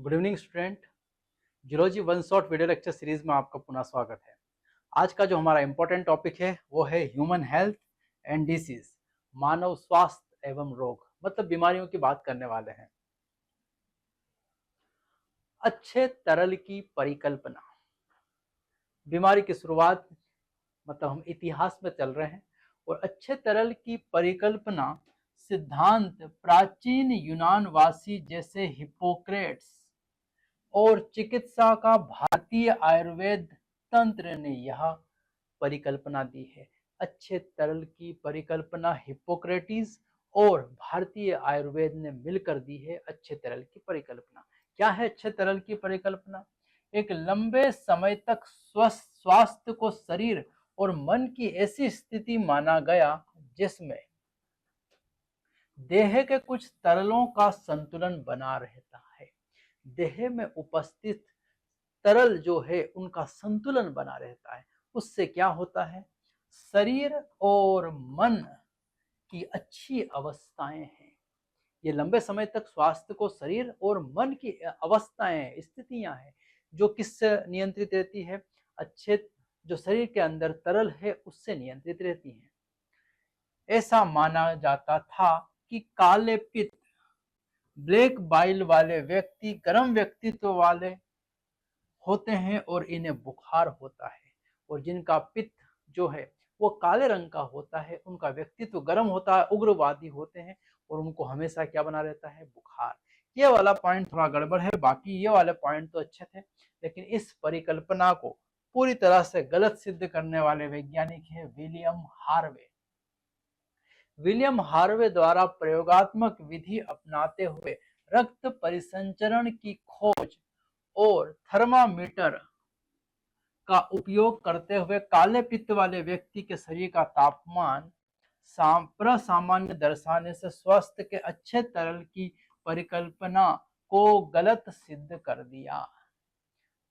Good evening student. Zoology one shot video lecture series में आपका पुनः स्वागत है। आज का जो हमारा इंपॉर्टेंट टॉपिक है वो है ह्यूमन हेल्थ एंड डिसीज, मानव स्वास्थ्य एवं रोग, मतलब बीमारियों की बात करने वाले हैं। अच्छे तरल की परिकल्पना। बीमारी की शुरुआत, मतलब हम इतिहास में चल रहे हैं, और अच्छे तरल की परिकल्पना सिद्धांत प्राचीन यूनानवासी जैसे हिप्पोक्रेट्स और चिकित्सा का भारतीय आयुर्वेद तंत्र ने यह परिकल्पना दी है। अच्छे तरल की परिकल्पना हिप्पोक्रेटिस और भारतीय आयुर्वेद ने मिलकर दी है। अच्छे तरल की परिकल्पना क्या है? अच्छे तरल की परिकल्पना एक लंबे समय तक स्वस्थ स्वास्थ्य को शरीर और मन की ऐसी स्थिति माना गया जिसमें देह के कुछ तरलों का संतुलन बना रहता है। देह में उपस्थित तरल जो है उनका संतुलन बना रहता है। उससे क्या होता है? शरीर और मन की अच्छी अवस्थाएं हैं। ये लंबे समय तक स्वास्थ्य को शरीर और मन की अवस्थाएं, स्थितियां हैं, जो किससे नियंत्रित रहती है? अच्छे जो शरीर के अंदर तरल है उससे नियंत्रित रहती हैं। ऐसा माना जाता था कि काले पित्त, ब्लैक बाइल वाले व्यक्ति गर्म व्यक्तित्व वाले होते हैं और इन्हें बुखार होता है, और जिनका पित्त जो है वो काले रंग का होता है उनका व्यक्तित्व गर्म होता है, उग्रवादी होते हैं, और उनको हमेशा क्या बना रहता है? बुखार। ये वाला पॉइंट थोड़ा गड़बड़ है, बाकी ये वाले पॉइंट तो अच्छे थे, लेकिन इस परिकल्पना को पूरी तरह से गलत सिद्ध करने वाले वैज्ञानिक है विलियम हार्वे। विलियम हार्वे द्वारा प्रयोगात्मक विधि अपनाते हुए रक्त परिसंचरण की खोज और थर्मामीटर का उपयोग करते हुए काले पित्त वाले व्यक्ति के शरीर का तापमान प्रसामान्य दर्शाने से स्वास्थ्य के अच्छे तरल की परिकल्पना को गलत सिद्ध कर दिया।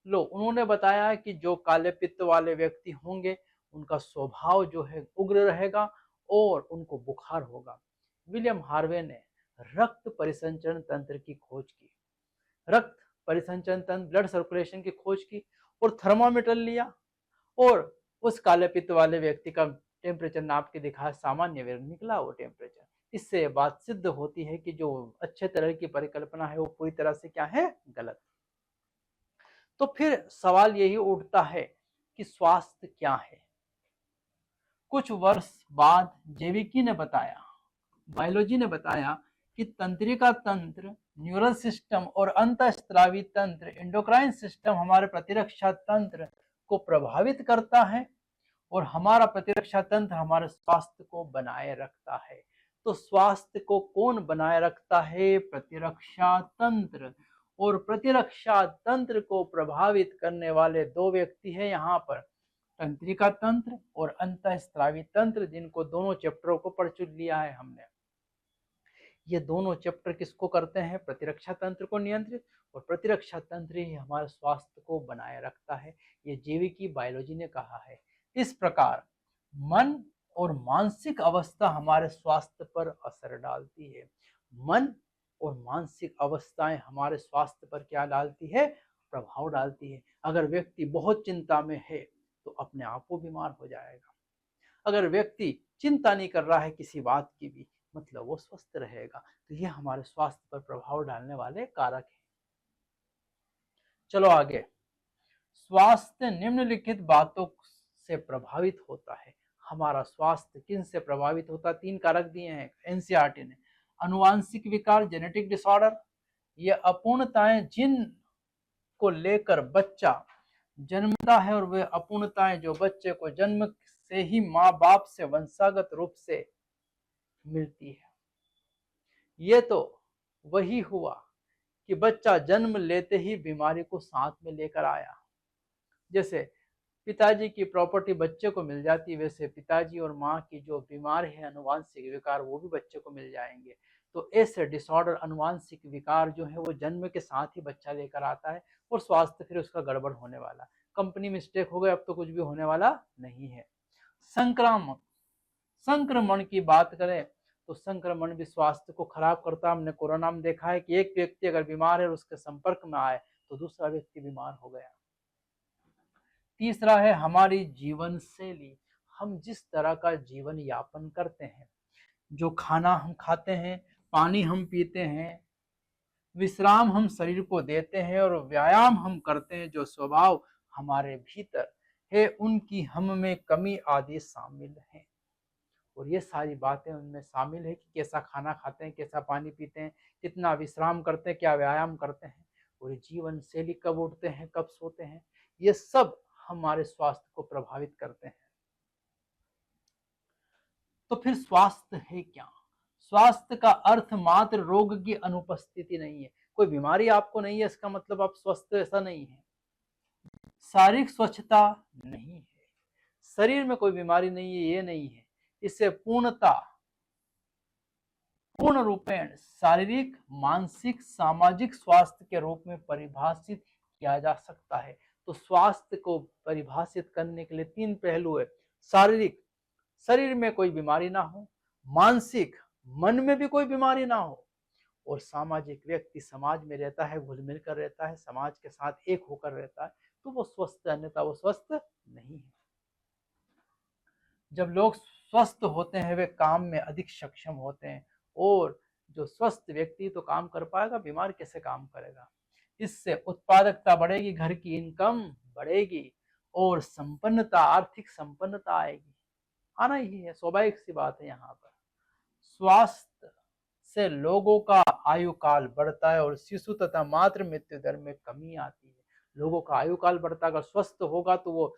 लो, उन्होंने बताया कि जो काले पित्त वाले व्यक्ति होंगे उनका स्वभाव जो है उग्र रहेगा और उनको बुखार होगा। विलियम हार्वे ने रक्त परिसंचरण तंत्र की खोज की, रक्त परिसंचरण तंत्र, ब्लड सर्कुलेशन की खोज की, और थर्मामीटर लिया और उस काले पित्त वाले व्यक्ति का टेम्परेचर नाप के दिखाया, सामान्य निकला वो टेम्परेचर। इससे बात सिद्ध होती है कि जो अच्छे तरह की परिकल्पना है वो पूरी तरह से क्या है? गलत। तो फिर सवाल यही उठता है कि स्वास्थ्य क्या है? कुछ वर्ष बाद जैविकी ने बताया, बायोलॉजी ने बताया कि तंत्रिका तंत्र, न्यूरल सिस्टम और अंतःस्रावी तंत्र, एंडोक्राइन सिस्टम हमारे प्रतिरक्षा तंत्र को प्रभावित करता है और हमारा प्रतिरक्षा तंत्र हमारे स्वास्थ्य को बनाए रखता है। तो स्वास्थ्य को कौन बनाए रखता है? प्रतिरक्षा तंत्र। और प्रतिरक्षा तंत्र को प्रभावित करने वाले दो व्यक्ति हैं यहाँ पर, तंत्रिका तंत्र और अंतःस्रावी तंत्र, जिनको दोनों चैप्टरों को पढ़ चुक लिया है हमने। ये दोनों चैप्टर किसको करते हैं? प्रतिरक्षा तंत्र को नियंत्रित, और प्रतिरक्षा तंत्र ही हमारे स्वास्थ्य को बनाए रखता है। ये जैविकी बायोलॉजी ने कहा है। इस प्रकार मन और मानसिक अवस्था हमारे स्वास्थ्य पर असर डालती है। मन और मानसिक अवस्थाएं हमारे स्वास्थ्य पर क्या डालती है? प्रभाव डालती है। अगर व्यक्ति बहुत चिंता में है तो अपने आप वो बीमार हो जाएगा। अगर व्यक्ति चिंता नहीं कर रहा है किसी बात की भी, मतलब वो स्वस्थ रहेगा। तो ये हमारे स्वास्थ्य पर प्रभाव डालने वाले कारक हैं। चलो आगे। स्वास्थ्य निम्नलिखित बातों से प्रभावित होता है। हमारा स्वास्थ्य किन से प्रभावित होता है? 3 कारक दिए हैं एनसीईआरटी ने। अनुवांशिक विकार, जेनेटिक डिसऑर्डर, ये अपूर्णताएं जिन को लेकर बच्चा जन्मता है, और वे अपूर्णताएं जो बच्चे को जन्म से ही माँ बाप से वंशागत रूप से मिलती है। ये तो वही हुआ कि बच्चा जन्म लेते ही बीमारी को साथ में लेकर आया। जैसे पिताजी की प्रॉपर्टी बच्चे को मिल जाती, वैसे पिताजी और माँ की जो बीमार है अनुवांशिक विकार, वो भी बच्चे को मिल जाएंगे। तो ऐसे डिसऑर्डर, अनुवांशिक विकार जो है वो जन्म के साथ ही बच्चा लेकर आता है, और स्वास्थ्य फिर उसका गड़बड़ होने वाला। कंपनी मिस्टेक हो गई, अब तो कुछ भी होने वाला नहीं है। संक्रामक संक्रमण की बात करें तो संक्रमण भी स्वास्थ्य को खराब करता है। हमने कोरोना में देखा है कि एक व्यक्ति अगर बीमार है और उसके संपर्क में आए तो दूसरा व्यक्ति बीमार हो गया। तीसरा है हमारी जीवन शैली। हम जिस तरह का जीवन यापन करते हैं, जो खाना हम खाते हैं, पानी हम पीते हैं, विश्राम हम शरीर को देते हैं और व्यायाम हम करते हैं, जो स्वभाव हमारे भीतर है, उनकी हम में कमी आदि शामिल है। और ये सारी बातें उनमें शामिल है कि कैसा खाना खाते हैं, कैसा पानी पीते हैं, कितना विश्राम करते हैं, क्या व्यायाम करते हैं, और जीवन शैली कब उठते हैं, कब सोते हैं, ये सब हमारे स्वास्थ्य को प्रभावित करते हैं। तो फिर स्वास्थ्य है क्या? स्वास्थ्य का अर्थ मात्र रोग की अनुपस्थिति नहीं है। कोई बीमारी आपको नहीं है इसका मतलब आप स्वस्थ, ऐसा नहीं है। शारीरिक स्वच्छता नहीं है, शरीर में कोई बीमारी नहीं है, ये नहीं है। इसे पूर्ण रूपेण शारीरिक, मानसिक, सामाजिक स्वास्थ्य के रूप में परिभाषित किया जा सकता है। तो स्वास्थ्य को परिभाषित करने के लिए तीन पहलू है। शारीरिक, शरीर में कोई बीमारी ना हो, मानसिक, मन में भी कोई बीमारी ना हो, और सामाजिक, व्यक्ति समाज में रहता है, घुल मिल कर रहता है, समाज के साथ एक होकर रहता है, तो वो स्वस्थ है, अन्यथा वो स्वस्थ नहीं है। जब लोग स्वस्थ होते हैं वे काम में अधिक सक्षम होते हैं, और जो स्वस्थ व्यक्ति तो काम कर पाएगा, बीमार कैसे काम करेगा। इससे उत्पादकता बढ़ेगी, घर की इनकम बढ़ेगी और संपन्नता, आर्थिक संपन्नता आएगी, आना ही है, स्वाभाविक सी बात है। यहाँ पर स्वास्थ्य से लोगों का आयु काल बढ़ता है और शिशु तथा मातृ मृत्यु दर में कमी आती है। लोगों का आयु काल बढ़ता है, अगर स्वस्थ होगा तो वो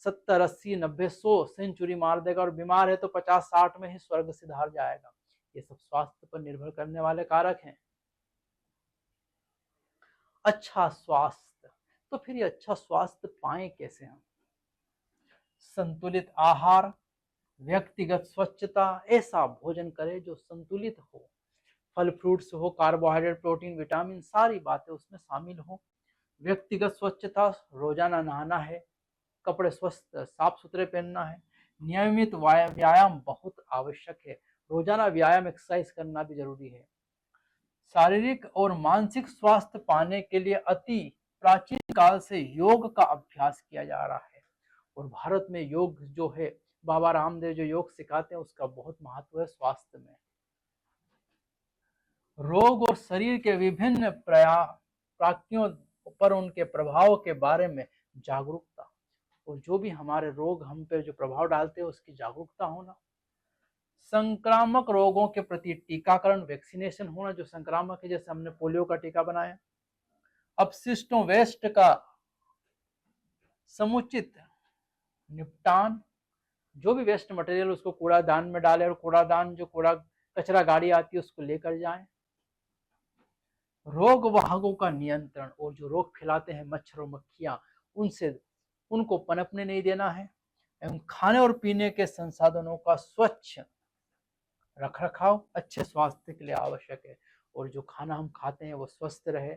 70, 80, 90, 100 सेंचुरी मार देगा, और बीमार है तो 50, 60 में ही स्वर्ग सिधार जाएगा। ये सब स्वास्थ्य पर निर्भर करने वाले कारक हैं। अच्छा स्वास्थ्य, तो फिर ये अच्छा स्वास्थ्य पाएं कैसे हम? संतुलित आहार, व्यक्तिगत स्वच्छता, ऐसा भोजन करें जो संतुलित हो, फल फ्रूट्स हो, कार्बोहाइड्रेट, प्रोटीन, विटामिन, सारी बातें उसमें शामिल हो। व्यक्तिगत स्वच्छता, रोजाना नहाना है, कपड़े स्वस्थ साफ सुथरे पहनना है, नियमित व्यायाम बहुत आवश्यक है, रोजाना व्यायाम, एक्सरसाइज करना भी जरूरी है। शारीरिक और मानसिक स्वास्थ्य पाने के लिए अति प्राचीन काल से योग का अभ्यास किया जा रहा है, और भारत में योग जो है, बाबा रामदेव जो योग सिखाते हैं, उसका बहुत महत्व है स्वास्थ्य में। रोग और शरीर के विभिन्न प्राकृतियों पर उनके प्रभाव के बारे में जागरूकता, और जो भी हमारे रोग हम पे जो प्रभाव डालते हैं उसकी जागरूकता होना। संक्रामक रोगों के प्रति टीकाकरण, वैक्सीनेशन होना, जो संक्रामक है, जैसे हमने पोलियो का टीका बनाया। अपशिष्टों, वेस्ट का समुचित निपटान, जो भी वेस्ट मटेरियल उसको कूड़ादान में डालें, और कूड़ादान जो कचरा गाड़ी आती है उसको लेकर जाएं। रोग वाहकों का नियंत्रण, और जो रोग फैलाते हैं मच्छर और मक्खियां, उनको पनपने नहीं देना है। एवं खाने और पीने के संसाधनों का स्वच्छ रखरखाव अच्छे स्वास्थ्य के लिए आवश्यक है, और जो खाना हम खाते हैं वो स्वस्थ रहे,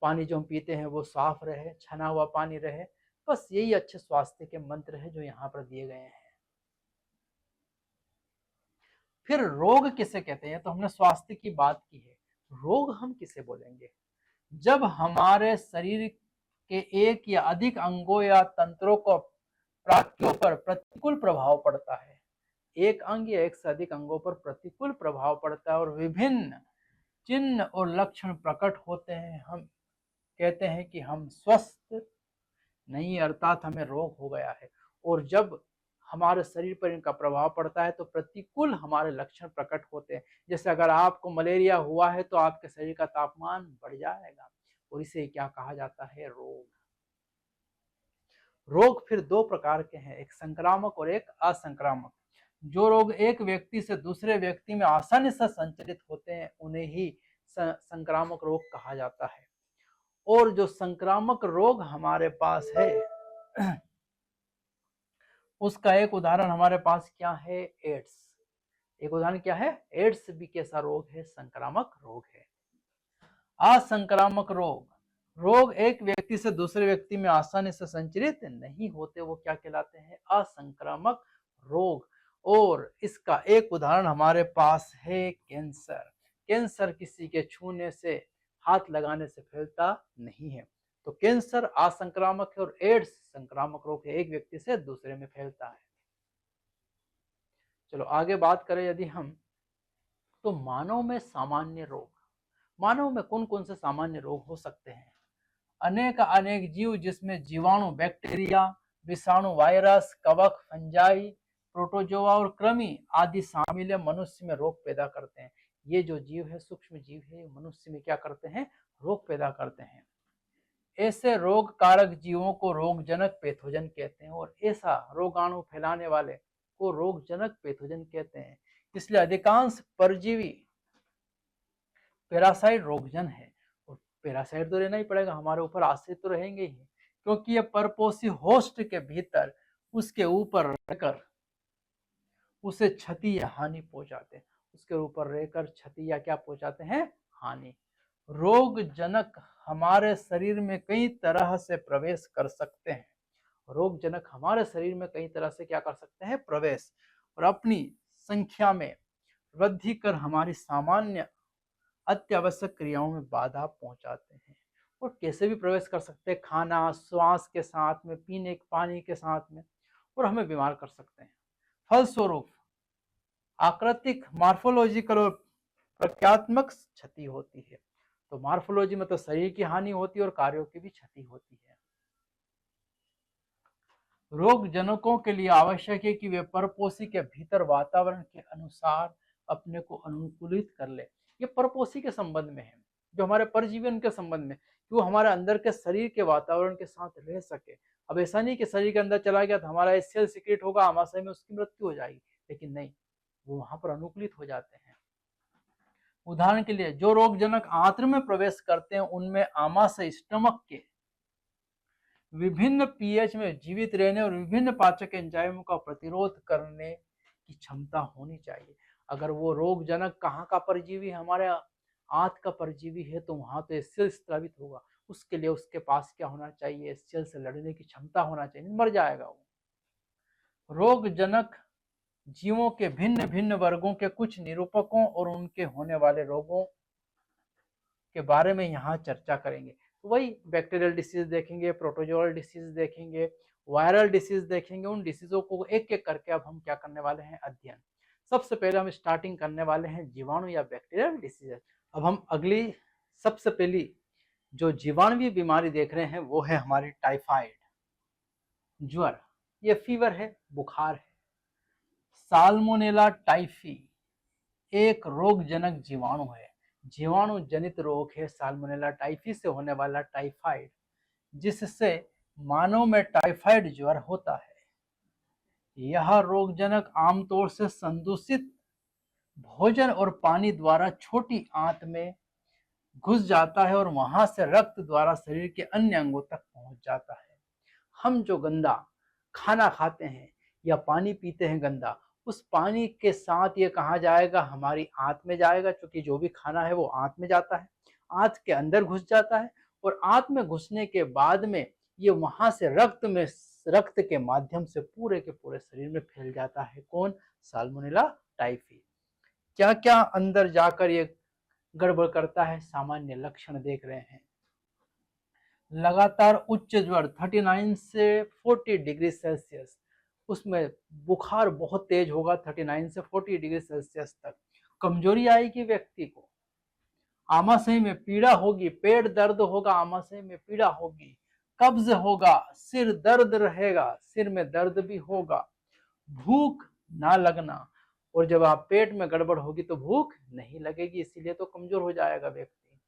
पानी जो हम पीते हैं वो साफ रहे, छना हुआ पानी रहे। बस यही अच्छे स्वास्थ्य के मंत्र है जो यहाँ पर दिए गए हैं। फिर रोग किसे कहते हैं? तो हमने स्वास्थ्य की बात की है, रोग हम किसे बोलेंगे? जब हमारे शरीर के एक या अधिक अंगों या तंत्रों को प्राकृतियों पर प्रतिकूल प्रभाव पड़ता है, एक अंग या एक से अधिक अंगों पर प्रतिकूल प्रभाव पड़ता है, और विभिन्न चिन्ह और लक्षण प्रकट होते हैं, हम कहते हैं कि हम स्वस्थ नहीं, अर्थात हमें रोग हो गया है। और जब हमारे शरीर पर इनका प्रभाव पड़ता है तो प्रतिकूल हमारे लक्षण प्रकट होते हैं। जैसे अगर आपको मलेरिया हुआ है तो आपके शरीर का तापमान बढ़ जाएगा, और इसे क्या कहा जाता है? रोग। रोग फिर दो प्रकार के हैं, एक संक्रामक और एक असंक्रामक। जो रोग एक व्यक्ति से दूसरे व्यक्ति में आसानी से संचरित होते हैं उन्हें ही संक्रामक रोग कहा जाता है। और जो संक्रामक रोग हमारे पास है उसका एक उदाहरण हमारे पास क्या है? एड्स। एक उदाहरण क्या है? एड्स भी कैसा रोग है? संक्रामक रोग है। असंक्रामक रोग एक व्यक्ति से दूसरे व्यक्ति में आसानी से संचरित नहीं होते, वो क्या कहलाते हैं? असंक्रामक रोग। और इसका एक उदाहरण हमारे पास है कैंसर। कैंसर किसी के छूने से, हाथ लगाने से फैलता नहीं है। तो कैंसर असंक्रामक है और एड्स संक्रामक रोग है, एक व्यक्ति से दूसरे में फैलता है। चलो आगे बात करें यदि हम, तो मानव में सामान्य रोग, मानव में कौन कौन से सामान्य रोग हो सकते हैं? अनेक अनेक जीव जिसमें जीवाणु, बैक्टीरिया, विषाणु, वायरस, कवक, फंजाई, प्रोटोजोआ और कृमि आदि शामिल है, मनुष्य में रोग पैदा करते हैं। ये जो जीव है, सूक्ष्म जीव है, मनुष्य में क्या करते हैं? रोग पैदा करते हैं। ऐसे रोग कारक जीवों को रोगजनक पैथोजन कहते हैं और ऐसा रोगाणु फैलाने वाले को रोगजनक पैथोजन कहते हैं। इसलिए अधिकांश परजीवी पैरासाइट रोगजन है और पैरासाइट तो रहना ही पड़ेगा, हमारे ऊपर आश्रित तो रहेंगे ही, क्योंकि ये परपोषी होस्ट के भीतर उसके ऊपर रहकर उसे क्षति या हानि पहुंचाते हैं, उसके ऊपर रहकर क्षति या क्या पहुंचाते हैं? हानि। रोगजनक हमारे शरीर में कई तरह से प्रवेश कर सकते हैं, रोगजनक हमारे शरीर में कई तरह से क्या कर सकते हैं? प्रवेश, और अपनी संख्या में वृद्धि कर हमारी सामान्य अत्यावश्यक क्रियाओं में बाधा पहुंचाते हैं। और कैसे भी प्रवेश कर सकते हैं? खाना, श्वास के साथ में, पीने के पानी के साथ में, और हमें बीमार कर सकते हैं। फलस्वरूप आकृतिक, मार्फोलॉजिकल और प्रक्रियात्मक क्षति होती है। तो मार्फोलॉजी में तो शरीर की हानि होती है और कार्यों की भी क्षति होती है। रोगजनकों के लिए आवश्यक है कि वे परपोषी के भीतर वातावरण के अनुसार अपने को अनुकूलित कर ले। ये परपोषी के संबंध में है, जो हमारे परजीवी के संबंध में, कि वो हमारे अंदर के शरीर के वातावरण के साथ रह सके। अब ऐसा नहीं कि शरीर के अंदर चला गया तो हमारा सेल सिक्रेट होगा, आमाशय में उसकी मृत्यु हो जाएगी, लेकिन नहीं, वो वहां पर अनुकूलित हो जाते हैं। उदाहरण के लिए जो रोगजनक आंत्र में प्रवेश करते हैं उनमें आमाशय, स्टमक के विभिन्न पीएच में जीवित रहने और विभिन्न पाचक एंजाइमों का प्रतिरोध करने की क्षमता होनी चाहिए। अगर वो रोगजनक कहाँ का परजीवी है? हमारे आंत का परजीवी है, तो वहां तो सेल स्त्रावित होगा। उसके लिए उसके पास क्या होना चाहिए? सेल से लड़ने की क्षमता होना चाहिए, मर जाएगा वो। रोगजनक जीवों के भिन्न भिन्न वर्गों के कुछ निरूपकों और उनके होने वाले रोगों के बारे में यहाँ चर्चा करेंगे। तो वही बैक्टीरियल डिसीज देखेंगे, प्रोटोजोअल डिसीज देखेंगे, वायरल डिसीज देखेंगे। उन डिसीजों को एक एक करके अब हम क्या करने वाले हैं? अध्ययन। सबसे पहले हम स्टार्टिंग करने वाले हैं जीवाणु या बैक्टीरियल डिसीज। अब हम अगली सबसे पहली जो जीवाणुवी बीमारी देख रहे हैं वो है हमारी टाइफाइड, ज्वर। ये फीवर है, बुखार है। साल्मोनेला टाइफी एक रोगजनक जीवाणु है, जीवाणु जनित रोग है साल्मोनेला टाइफी से होने वाला टाइफाइड, जिससे मानव में टाइफाइड ज्वर होता है। यह रोगजनक आमतौर से संदूषित भोजन और पानी द्वारा छोटी आंत में घुस जाता है और वहां से रक्त द्वारा शरीर के अन्य अंगों तक पहुंच जाता है। हम जो गंदा खाना खाते हैं या पानी पीते हैं गंदा, उस पानी के साथ ये कहाँ जाएगा? हमारी आंत में जाएगा, क्योंकि जो भी खाना है वो आंत में जाता है, आंत के अंदर घुस जाता है, और आंत में घुसने के बाद में ये वहां से रक्त के माध्यम से पूरे के पूरे शरीर में फैल जाता है। कौन? Salmonella typhi. क्या क्या अंदर जाकर ये गड़बड़ करता है? सामान्य लक्षण देख रहे हैं। लगातार उच्च ज्वर 39 से 40 डिग्री सेल्सियस, उसमें बुखार बहुत तेज होगा 39 से 40 डिग्री सेल्सियस तक। कमजोरी आएगी व्यक्ति को, आमाशय में पीड़ा होगी, पेट दर्द होगा, आमाशय में पीड़ा होगी, कब्ज होगा, सिर दर्द रहेगा, सिर में दर्द भी होगा, भूख ना लगना, और जब आप पेट में गड़बड़ होगी तो भूख नहीं लगेगी, इसीलिए तो कमजोर हो जाएगा व्यक्ति।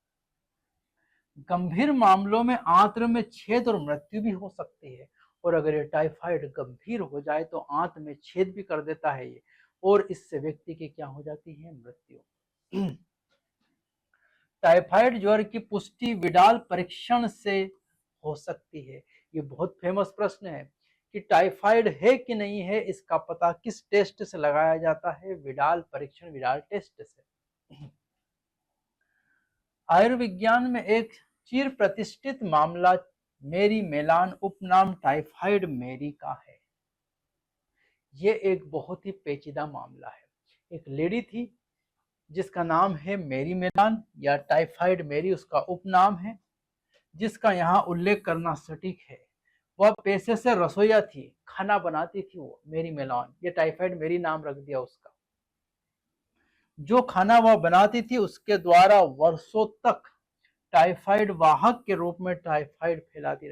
गंभीर मामलों में आंत्र में छेद और मृत्यु भी हो सकती है। और अगर ये टाइफाइड गंभीर हो जाए तो आंत में छेद भी कर देता है ये, और इससे व्यक्ति की क्या हो जाती है? मृत्यु। टाइफाइड ज्वर की पुष्टि विडाल परीक्षण से हो सकती है। ये बहुत फेमस प्रश्न है कि टाइफाइड है कि नहीं है, इसका पता किस टेस्ट से लगाया जाता है? विडाल परीक्षण, विडाल टेस्ट से। आयुर्विज्ञान में एक चिर प्रतिष्ठित मामला मेरी मेलान उपनाम टाइफाइड मेरी का है। ये एक बहुत ही पेचीदा मामला है। एक लेडी थी जिसका नाम है मेरी मेलान या टाइफाइड मेरी उसका उपनाम है, जिसका यहाँ उल्लेख करना सटीक है। वह पेशे से रसोईया थी, खाना बनाती थी वो मेरी मेलान, ये टाइफाइड मेरी नाम रख दिया उसका। जो खाना वह बनाती थी उसके द्वारा वर्षों तक टाइफाइड वाहक के रूप में टाइफाइड फैलाती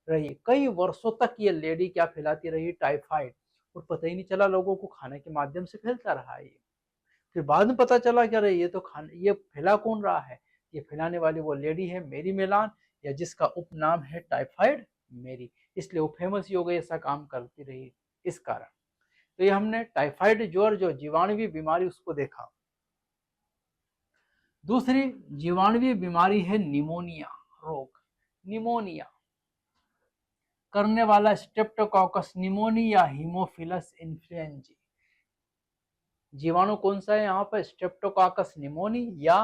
रही। कई वर्षों तक ये लेडी क्या फैलाती रही, टाइफाइड, और पता ही नहीं चला लोगों को, खाने के माध्यम से फैलता रहा ये। फिर बाद में पता चला कि अरे ये तो खाने, ये फैला कौन रहा है, ये फैलाने वाली वो लेडी है मेरी मेलान, या जिसका उपनाम है टाइफाइड मेरी, इसलिए वो फेमस ही हो गई, ऐसा काम करती रही इस कारण। तो ये हमने टाइफाइड ज्वर जो जीवाणुवी बीमारी उसको देखा। दूसरी जीवाणुवी बीमारी है निमोनिया रोग। निमोनिया करने वाला स्ट्रेप्टोकोकस निमोनी या हीमोफिलस इन्फ्लुएंजी। जीवाणु कौन सा है यहाँ पर, स्ट्रेप्टोकोकस निमोनी या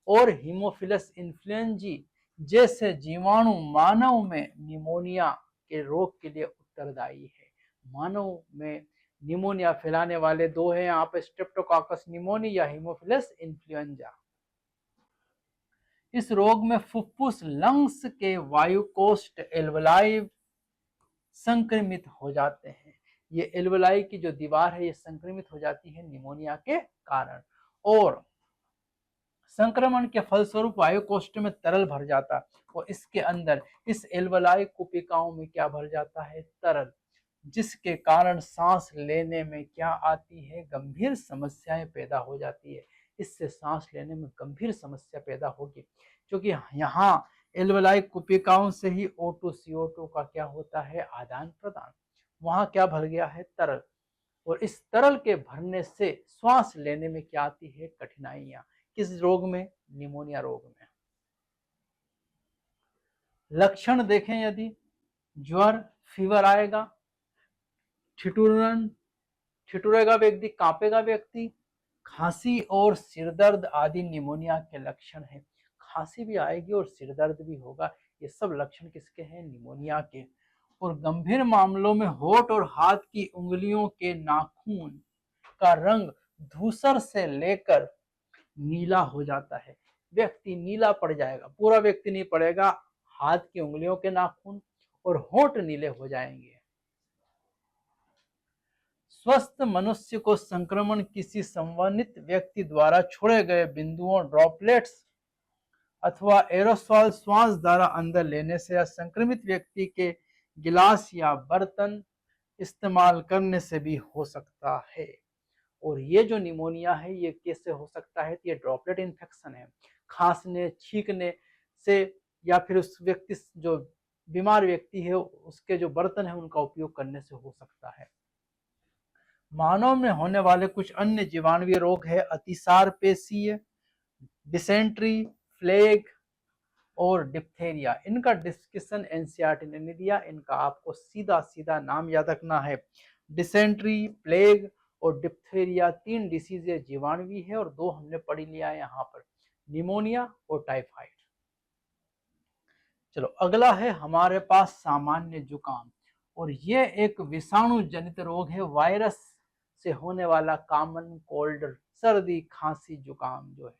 और हीमोफिलस इन्फ्लुएंजी जैसे जीवाणु मानव में निमोनिया के रोग के लिए उत्तरदायी है। मानव में निमोनिया फैलाने वाले दो हैं यहाँ पे, स्ट्रेप्टोकोकस निमोनी या हीमोफिलस इन्फ्लुएंजा। इस रोग में फुफ्फुस लंग्स के वायुकोष्ठ एल्वलाई संक्रमित हो जाते हैं। ये एल्वलाई की जो दीवार है ये संक्रमित हो जाती है निमोनिया के कारण, और संक्रमण के फलस्वरूप वायुकोष्ठ में तरल भर जाता है, और इसके अंदर इस एल्वलाई कुपिकाओं में क्या भर जाता है, तरल, जिसके कारण सांस लेने में क्या आती है, गंभीर समस्याएं पैदा हो जाती है। इससे सांस लेने में गंभीर समस्या पैदा होगी, क्योंकि यहाँ एल्वलाई कुपिकाओं से ही O2 CO2 का क्या होता है, आदान प्रदान। वहां क्या भर गया है, तरल, और इस तरल के भरने से श्वास लेने में क्या आती है, कठिनाइयां। किस रोग में, निमोनिया रोग में। लक्षण देखें, यदि ज्वर, फीवर आएगा, ठिठुरेगा व्यक्ति, कांपेगा व्यक्ति, खांसी और सिरदर्द आदि निमोनिया के लक्षण हैं। खांसी भी आएगी और सिरदर्द भी होगा, ये सब लक्षण किसके हैं, निमोनिया के। और गंभीर मामलों में होठ और हाथ की उंगलियों के नाखून का रंग धूसर से लेकर नीला हो जाता है। व्यक्ति नीला पड़ जाएगा, पूरा व्यक्ति नहीं पड़ेगा, हाथ की उंगलियों के नाखून और होठ नीले हो जाएंगे। स्वस्थ मनुष्य को संक्रमण किसी संवनित व्यक्ति द्वारा छोड़े गए बिंदुओं, ड्रॉपलेट्स अथवा एरोसॉल श्वास द्वारा अंदर लेने से, या संक्रमित व्यक्ति के गिलास या बर्तन इस्तेमाल करने से भी हो सकता है। और ये जो निमोनिया है ये कैसे हो सकता है, ये ड्रॉपलेट इन्फेक्शन है, खांसने, छींकने से, या फिर उस व्यक्ति जो बीमार व्यक्ति है उसके जो बर्तन है उनका उपयोग करने से हो सकता है। मानव में होने वाले कुछ अन्य जीवाणुवीय रोग है अतिसार पेशीय, डिसेंट्री, प्लेग और डिप्थेरिया। इनका डिस्कशन एनसीईआरटी ने नहीं दिया, इनका आपको सीधा सीधा नाम याद रखना है। डिसेंट्री, प्लेग और डिप्थेरिया 3 डिसीज जीवाणुवी है, और 2 हमने पढ़ लिया है यहाँ पर, निमोनिया और टाइफाइड। चलो अगला है हमारे पास सामान्य जुकाम, और ये एक विषाणु जनित रोग है, वायरस से होने वाला कॉमन कोल्ड, सर्दी, खांसी, जुकाम जो है।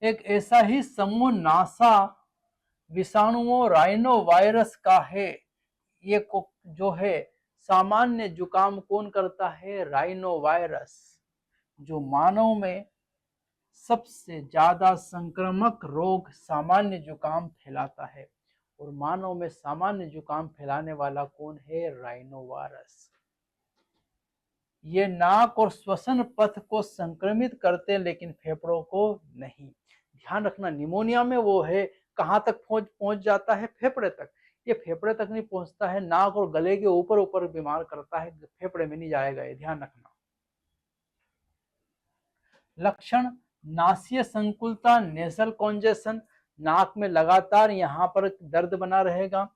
एक ऐसा ही समूह नासा विषाणुओं राइनो वायरस का है। ये जो है सामान्य जुकाम कौन करता है, राइनो वायरस, जो मानव में सबसे ज्यादा संक्रामक रोग सामान्य जुकाम फैलाता है। और मानव में सामान्य जुकाम फैलाने वाला कौन है, राइनोवायरस। ये नाक और श्वसन पथ को संक्रमित करते हैं लेकिन फेफड़ों को नहीं। ध्यान रखना, निमोनिया में वो है कहां तक पहुंच जाता है, फेफड़े तक। ये फेफड़े तक नहीं पहुंचता है, नाक और गले के ऊपर ऊपर बीमार करता है, फेफड़े में नहीं जाएगा, ये ध्यान रखना। लक्षण, नासीय संकुलता, नेसल कॉन्जेशन, नाक में लगातार यहाँ पर दर्द बना रहेगा,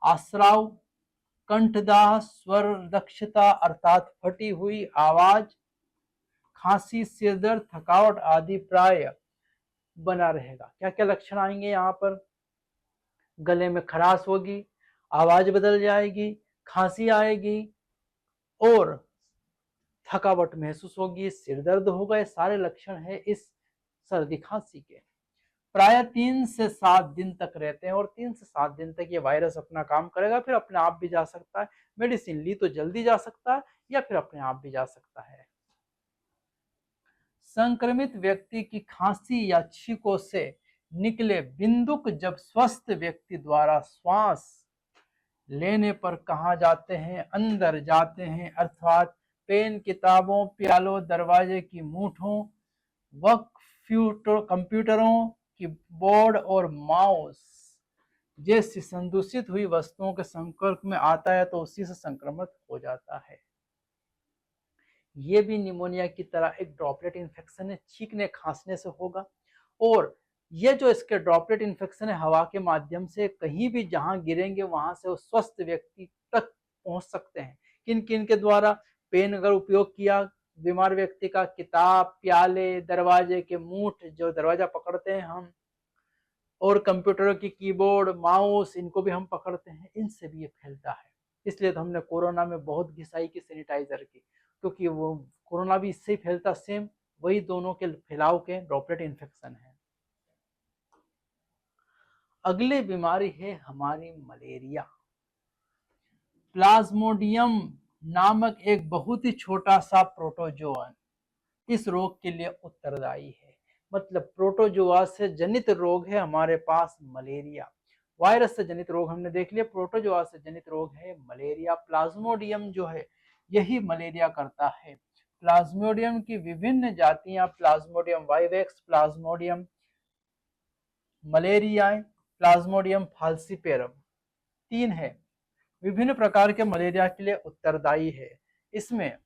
आश्राव, कंठदाह, स्वर दक्षता अर्थात फटी हुई आवाज, खांसी, सिरदर्द, थकावट आदि प्राय बना रहेगा। क्या क्या लक्षण आएंगे यहाँ पर, गले में खराश होगी, आवाज बदल जाएगी, खांसी आएगी, और थकावट महसूस होगी, सिर दर्द होगा। ये सारे लक्षण है इस सर्दी खांसी के। प्राय 3 से 7 दिन तक रहते हैं और 3 से 7 दिन तक ये वायरस अपना काम करेगा, फिर अपने आप भी जा सकता है। मेडिसिन ली तो जल्दी जा सकता है या फिर अपने आप भी जा सकता है। संक्रमित व्यक्ति की खांसी या छींकों से निकले बिंदुक जब स्वस्थ व्यक्ति द्वारा श्वास लेने पर कहाँ जाते हैं? अंदर जाते हैं, अर्थात पेन, किताबों, प्यालों, दरवाजे की मूठों, कंप्यूटरों, कीबोर्ड और माउस जैसी संदूषित हुई वस्तुओं के संपर्क में आता है तो उसी से संक्रमित हो जाता है। ये भी निमोनिया की तरह एक ड्रॉपलेट इन्फेक्शन है, छींकने खांसने से होगा। और ये जो इसके ड्रॉपलेट इन्फेक्शन है, हवा के माध्यम से कहीं भी जहां गिरेंगे वहां से उस स्वस्थ व्यक्ति तक पहुंच सकते हैं। किन किन के द्वारा? पेन अगर उपयोग किया बीमार व्यक्ति का, किताब, प्याले, दरवाजे के मूठ जो दरवाजा पकड़ते हैं हम, और कंप्यूटरों की कीबोर्ड, माउस, इनको भी हम पकड़ते हैं, इनसे भी ये फैलता है। इसलिए तो हमने कोरोना में बहुत घिसाई की सैनिटाइजर की, क्योंकि वो कोरोना भी इससे ही फैलता, सेम वही दोनों के फैलाव के ड्रॉपलेट इन्फेक्शन है। अगली बीमारी है हमारी मलेरिया। प्लाज्मोडियम नामक एक बहुत ही छोटा सा प्रोटोजोअन इस रोग के लिए उत्तरदायी है। मतलब प्रोटोजोआ से जनित रोग है हमारे पास मलेरिया। वायरस से जनित रोग हमने देख लिया, प्रोटोजोआ से जनित रोग है मलेरिया। प्लाज्मोडियम जो है यही मलेरिया करता है। प्लाज्मोडियम की विभिन्न जातियां, plasmodium vivax, plasmodium malariae, plasmodium falciparum, 3 है। विभिन्न प्रकार के मलेरिया के लिए उत्तरदायी है। इसमें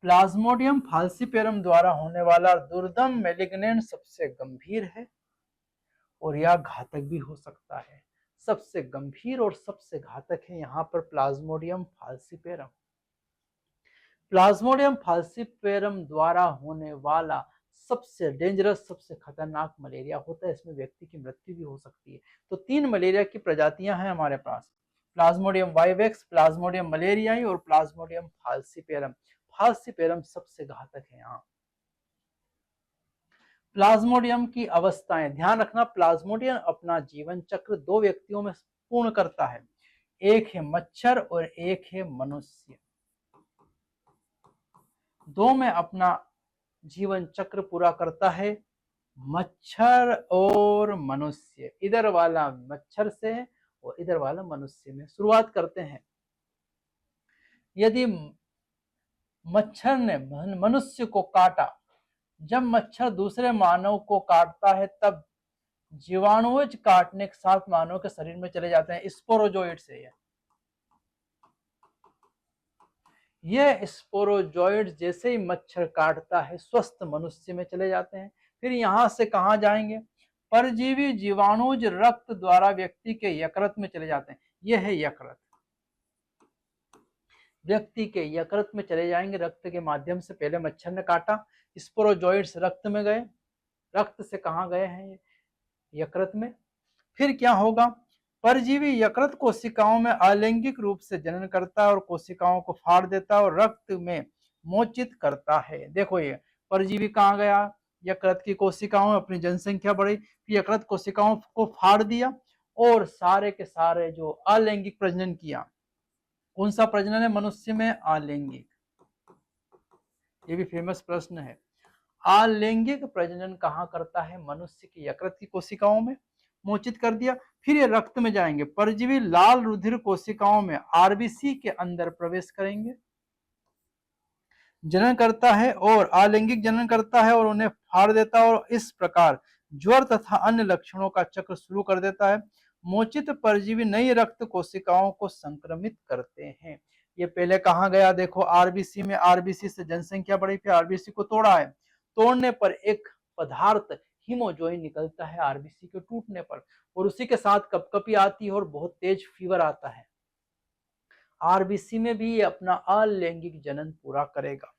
प्लाज्मोडियम फाल्सिपेरम द्वारा होने वाला दुर्दम मैलिग्नेंट सबसे गंभीर है और यह घातक भी हो सकता है। सबसे गंभीर और सबसे घातक है यहाँ पर प्लाज्मोडियम फाल्सिपेरम। प्लाज्मोडियम फाल्सिपेरम द्वारा होने वाला सबसे डेंजरस, सबसे खतरनाक मलेरिया होता है। इसमें व्यक्ति की मृत्यु भी हो सकती है। तो 3 मलेरिया की प्रजातियां हैं हमारे पास, प्लाज्मोडियम वाइवेक्स, प्लाज्मोडियम मलेरियाई और प्लाज्मोडियम फाल्सिपेरम। फाल्सिपेरम सबसे घातक है। यहाँ प्लाज्मोडियम की अवस्थाएं ध्यान रखना, प्लाज्मोडियम अपना जीवन चक्र 2 व्यक्तियों में पूर्ण करता है, एक है मच्छर और एक है मनुष्य। 2 में अपना जीवन चक्र पूरा करता है, मच्छर और मनुष्य। इधर वाला मच्छर से और इधर वाला मनुष्य में। शुरुआत करते हैं। यदि मच्छर ने मनुष्य को काटा, जब मच्छर दूसरे मानव को काटता है तब जीवाणुज काटने के साथ मानव के शरीर में चले जाते हैं, स्पोरोजोइड से। यह स्पोरोजोइड जैसे ही मच्छर काटता है स्वस्थ मनुष्य में चले जाते हैं। फिर यहां से कहां जाएंगे? परजीवी जीवाणुज रक्त द्वारा व्यक्ति के यकृत में चले जाते हैं। यह है यकृत। व्यक्ति के यकृत में चले जाएंगे, रक्त के माध्यम से। पहले मच्छर ने काटा, स्पोरोजोइड्स रक्त में गए, रक्त से कहां गए हैं? यकृत में। फिर क्या होगा? परजीवी यकृत कोशिकाओं में अलैंगिक रूप से जनन करता है और कोशिकाओं को फाड़ देता है और रक्त में मोचित करता है। देखो ये परजीवी कहाँ गया? यकृत की कोशिकाओं में, अपनी जनसंख्या बढ़ी, यकृत कोशिकाओं को फाड़ दिया और सारे के सारे जो अलैंगिक प्रजनन किया। कौन सा प्रजनन है मनुष्य में? अलैंगिक। ये भी फेमस प्रश्न है। अलैंगिक प्रजनन कहाँ करता है? मनुष्य की यकृत की कोशिकाओं में, मोचित कर दिया। फिर ये रक्त में जाएंगे, परजीवी लाल रुधिर कोशिकाओं में आरबीसी के अंदर प्रवेश करेंगे, जनन करता है और अलैंगिक जनन करता है और उन्हें फाड़ देता है और इस प्रकार ज्वर तथा अन्य लक्षणों का चक्र शुरू कर देता है। मोचित परजीवी नई रक्त कोशिकाओं को संक्रमित करते हैं। ये पहले कहाँ गया? देखो आरबीसी में, आरबीसी से जनसंख्या बढ़ी, फिर आरबीसी को तोड़ा है, तोड़ने पर एक पदार्थ हीमोजोइन निकलता है आरबीसी के टूटने पर, और उसी के साथ कपकपी आती है और बहुत तेज फीवर आता है। आरबीसी में भी ये अपना अलैंगिक जनन पूरा करेगा।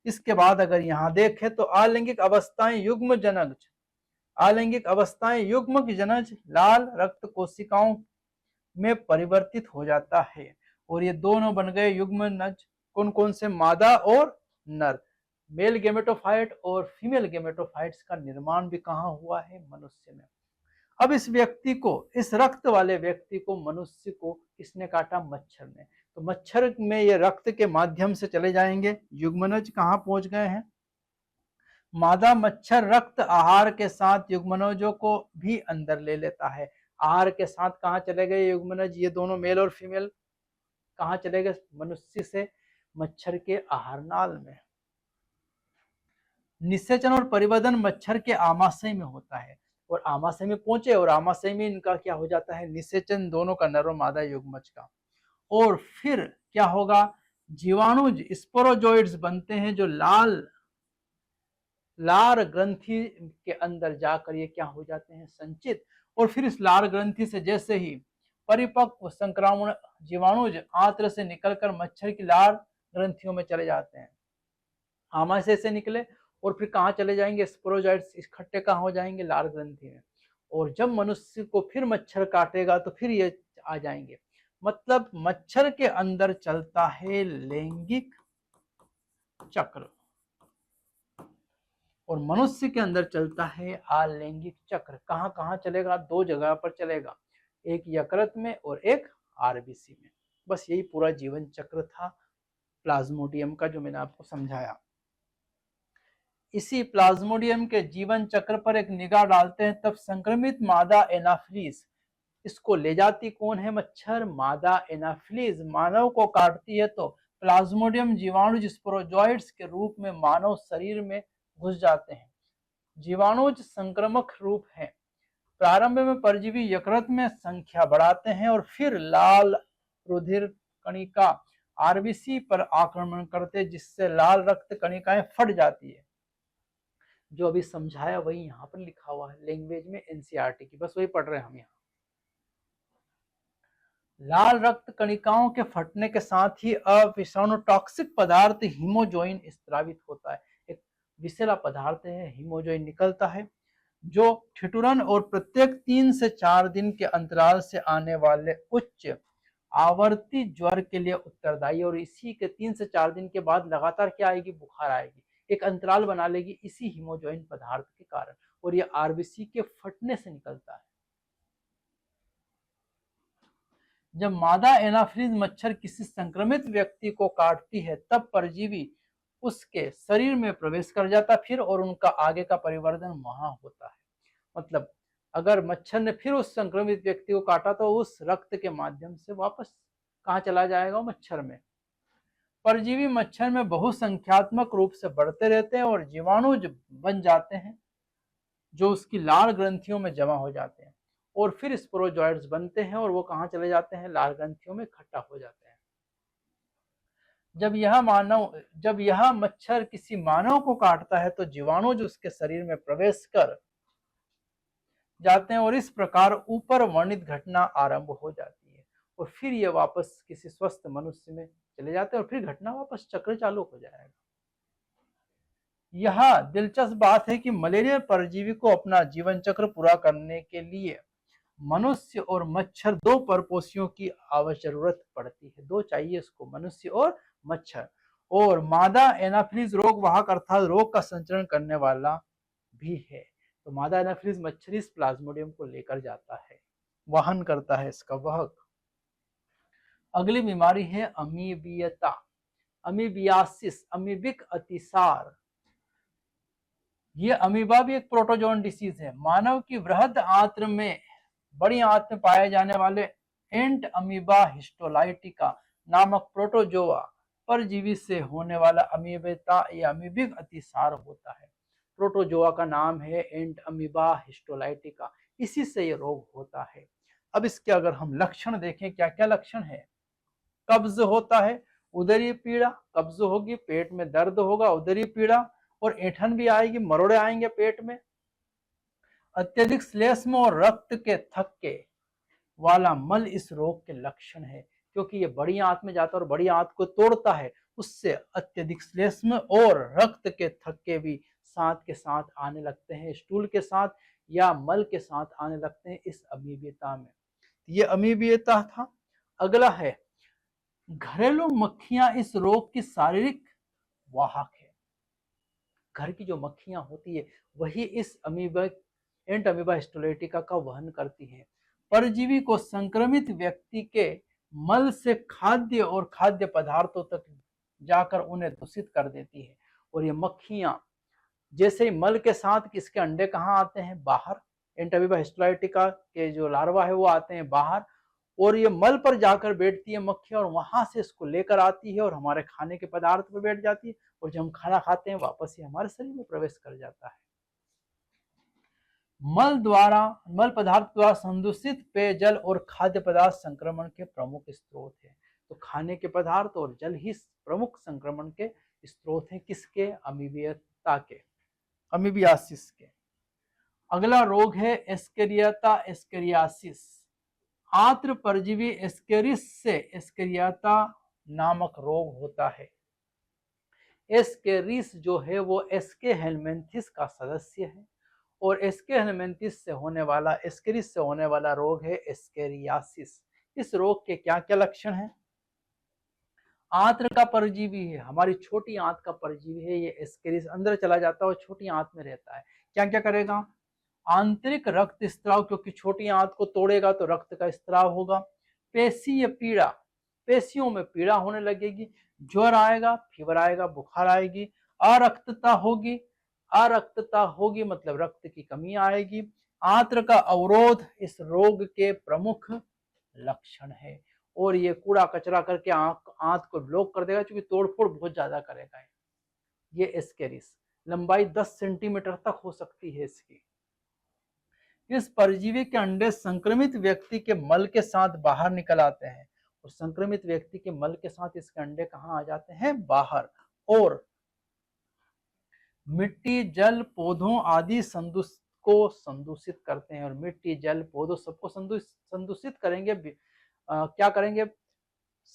इसके बाद अगर यहाँ देखें तो अलैंगिक अवस्थाएं युग्म जनज, अलैंगिक अवस्थाएं युग्मक जनज लाल रक्त कोशिकाओं में परिवर्तित हो जाता है और ये दोनों बन गए युग्मनज कौन कौन से? मादा और नर। मेल गेमेटोफाइट और फीमेल गेमेटोफाइट्स का निर्माण भी कहाँ हुआ है? मनुष्य में। अब इस व्यक्ति को, इस रक्त वाले व्यक्ति को, मनुष्य को किसने काटा? मच्छर ने। तो मच्छर में ये रक्त के माध्यम से चले जाएंगे। युग्मनज कहाँ पहुंच गए हैं? मादा मच्छर रक्त आहार के साथ युग्मनजों को भी अंदर ले लेता है। आहार के साथ कहाँ चले गए युग्मनज? ये दोनों मेल और फीमेल कहाँ चले गए? मनुष्य से मच्छर के आहार नाल में। निषेचन और परिवर्धन मच्छर के आमाशय में होता है, और आमाशय में पहुंचे और आमाशय में इनका क्या हो जाता है? निषेचन दोनों का, नर और मादा युग्मज का। और फिर क्या होगा? जीवाणुज स्पोरोजोइड्स बनते हैं जो लार ग्रंथि के अंदर जाकर ये क्या हो जाते हैं? संचित। और फिर इस लार ग्रंथि से जैसे ही परिपक्व संक्रामण जीवाणुज आंत्र से निकलकर मच्छर की लार ग्रंथियों में चले जाते हैं। आमाशय से निकले और फिर कहाँ चले जाएंगे? स्पोरोजोइड्स इकट्ठे कहाँ हो जाएंगे? लार ग्रंथि में। और जब मनुष्य को फिर मच्छर काटेगा तो फिर ये आ जाएंगे। मतलब मच्छर के अंदर चलता है लैंगिक चक्र और मनुष्य के अंदर चलता है अलैंगिक चक्र। कहाँ कहाँ चलेगा? दो जगह पर चलेगा, एक यकृत में और एक आरबीसी में। बस यही पूरा जीवन चक्र था प्लाज्मोडियम का, जो मैंने आपको समझाया। इसी प्लाज्मोडियम के जीवन चक्र पर एक निगाह डालते हैं, तब संक्रमित मादा एनाफिलीज, इसको ले जाती कौन है? मच्छर। मादा एनाफिलीज मानव को काटती है तो प्लाज्मोडियम जीवाणु स्पोरोजोइड्स के रूप में मानव शरीर में घुस जाते हैं। जीवाणुज संक्रामक रूप है। प्रारंभ में परजीवी यकृत में संख्या बढ़ाते हैं और फिर लाल रुधिर कणिका आरबीसी पर आक्रमण करते, जिससे लाल रक्त कणिकाएं फट जाती है। जो अभी समझाया वही यहाँ पर लिखा हुआ है लैंग्वेज में, एनसीईआरटी की, बस वही पढ़ रहे हैं हम यहाँ। लाल रक्त कणिकाओं के फटने के साथ ही अविषाणु टॉक्सिक पदार्थ हीमोजोइन स्त्रावित होता है। एक विषैला पदार्थ है हीमोजोइन निकलता है, जो ठिठुरन और प्रत्येक 3 से 4 दिन के अंतराल से आने वाले उच्च आवर्ती ज्वर के लिए उत्तरदायी। और इसी के 3 से 4 दिन के बाद लगातार क्या आएगी? बुखार आएगी। एक अंतराल बना लेगी इसी हीमोजोइन पदार्थ के कारण, और यह आरबीसी के फटने से निकलता है। जब मादा एनाफिलीज मच्छर किसी संक्रमित व्यक्ति को काटती है तब परजीवी उसके शरीर में प्रवेश कर जाता फिर, और उनका आगे का परिवर्तन वहां होता है। मतलब अगर मच्छर ने फिर उस संक्रमित व्यक्ति को काटा तो उस रक्त के माध्यम से वापस कहाँ चला जाएगा? मच्छर में। परजीवी मच्छर में बहुसंख्यात्मक रूप से बढ़ते रहते हैं और जीवाणु बन जाते हैं जो उसकी लाल ग्रंथियों में जमा हो जाते हैं, और फिर स्पोरोजोइड्स बनते हैं और वो कहाँ चले जाते हैं? लाल ग्रंथियों में इकट्ठा हो जाते हैं। जब यह मच्छर किसी मानव को काटता है तो जीवाणु जो उसके शरीर में प्रवेश कर जाते हैं और इस प्रकार ऊपर वर्णित घटना आरंभ हो जाती है, और फिर ये वापस किसी स्वस्थ मनुष्य में चले जाते हैं और फिर घटना वापस चक्र चालू हो जाएगा। यह दिलचस्प बात है कि मलेरिया परजीवी को अपना जीवन चक्र पूरा करने के लिए मनुष्य और मच्छर दो परपोषियों की जरूरत पड़ती है। दो चाहिए इसको, मनुष्य और मच्छर। और मादा एनाफिलीज रोग वाहक अर्थात रोग का संचरण करने वाला भी है। तो मादा एनाफिलीज मच्छर इस प्लाज्मोडियम को लेकर जाता है, वहन करता है इसका वाहक। अगली बीमारी है अमीबियता, अमीबियासिस, अमीबिक अतिसार। ये अमीबा भी एक प्रोटोजोन डिसीज है। मानव की वृहद आंत्र में, बड़ी आंत में पाए जाने वाले एंट अमीबा हिस्टोलाइटिका नामक प्रोटोजोआ परजीवी से होने वाला अमीबियता या अमीबिक अतिसार होता है। प्रोटोजोआ का नाम है एंट अमीबा हिस्टोलाइटिका, इसी से ये रोग होता है। अब इसके अगर हम लक्षण देखें, क्या क्या लक्षण है? कब्ज होता है, उदरी पीड़ा, कब्ज होगी, पेट में दर्द होगा, उदरी पीड़ा, और ऐंठन भी आएगी, मरोड़े आएंगे पेट में। अत्यधिक श्लेष्म और रक्त के थक्के वाला मल इस रोग के लक्षण है, क्योंकि ये बड़ी आंत में जाता है और बड़ी आंत को तोड़ता है, उससे अत्यधिक श्लेष्म और रक्त के थक्के भी साथ के साथ आने लगते हैं, स्टूल के साथ या मल के साथ आने लगते हैं इस अमीबियता में। ये अमीबियता था। अगला है घरेलू मक्खियां इस रोग की शारीरिक वाहक है। घर की जो मक्खियां होती है वही इस अमीबा एंट अमीबा हिस्टोलिटिका का वहन करती हैं। परजीवी को संक्रमित व्यक्ति के मल से खाद्य और खाद्य पदार्थों तक जाकर उन्हें दूषित कर देती है। और ये मक्खियां जैसे ही मल के साथ किसके अंडे कहाँ आते हैं, बाहर। एंट अमीबा हिस्टोलिटिका के जो लार्वा है वो आते हैं बाहर, और ये मल पर जाकर बैठती है मक्खी, और वहां से इसको लेकर आती है और हमारे खाने के पदार्थ पर बैठ जाती है, और जब हम खाना खाते हैं वापस ये हमारे शरीर में प्रवेश कर जाता है। मल पदार्थ द्वारा संदूषित पेयजल और खाद्य पदार्थ संक्रमण के प्रमुख स्रोत है। तो खाने के पदार्थ और जल ही प्रमुख संक्रमण के स्रोत है किसके, अमीबियता के, अमीबियासिस के। अगला रोग है एस्केरियाता एस्केरियासिस। आंत्र परजीवी एस्केरिस से एस्केरियाता नामक रोग होता है। एस्केरिस जो है वो एस्के हेलमिंथिस का सदस्य है, और एस्के हेलमिंथिस से होने वाला, एस्केरिस से होने वाला रोग है एस्केरियासिस। इस रोग के क्या क्या लक्षण हैं? आंत्र का परजीवी है, हमारी छोटी आंत का परजीवी है ये एस्केरिस, अंदर चला जाता है और छोटी आंत में रहता है। क्या क्या करेगा? आंतरिक रक्त स्त्राव, क्योंकि छोटी आंत को तोड़ेगा तो रक्त का स्त्राव होगा। पेशीय पीड़ा, पेशियों में पीड़ा होने लगेगी। ज्वर आएगा, फीवर आएगा, बुखार आएगी। अरक्तता होगी, अरक्तता होगी मतलब रक्त की कमी आएगी। आंत्र का अवरोध इस रोग के प्रमुख लक्षण है, और ये कूड़ा कचरा करके आंत को ब्लॉक कर देगा, क्योंकि तोड़फोड़ बहुत ज्यादा करेगा। ये एस्केरिस लंबाई 10 सेंटीमीटर तक हो सकती है इसकी। इस परजीवी के अंडे संक्रमित व्यक्ति के मल के साथ बाहर निकल आते हैं, और संक्रमित व्यक्ति के मल के साथ इसके अंडे कहाँ आ जाते हैं, बाहर। और मिट्टी जल पौधों आदि को संदूषित करते हैं, और मिट्टी जल पौधों सबको संदूषित करेंगे। क्या करेंगे?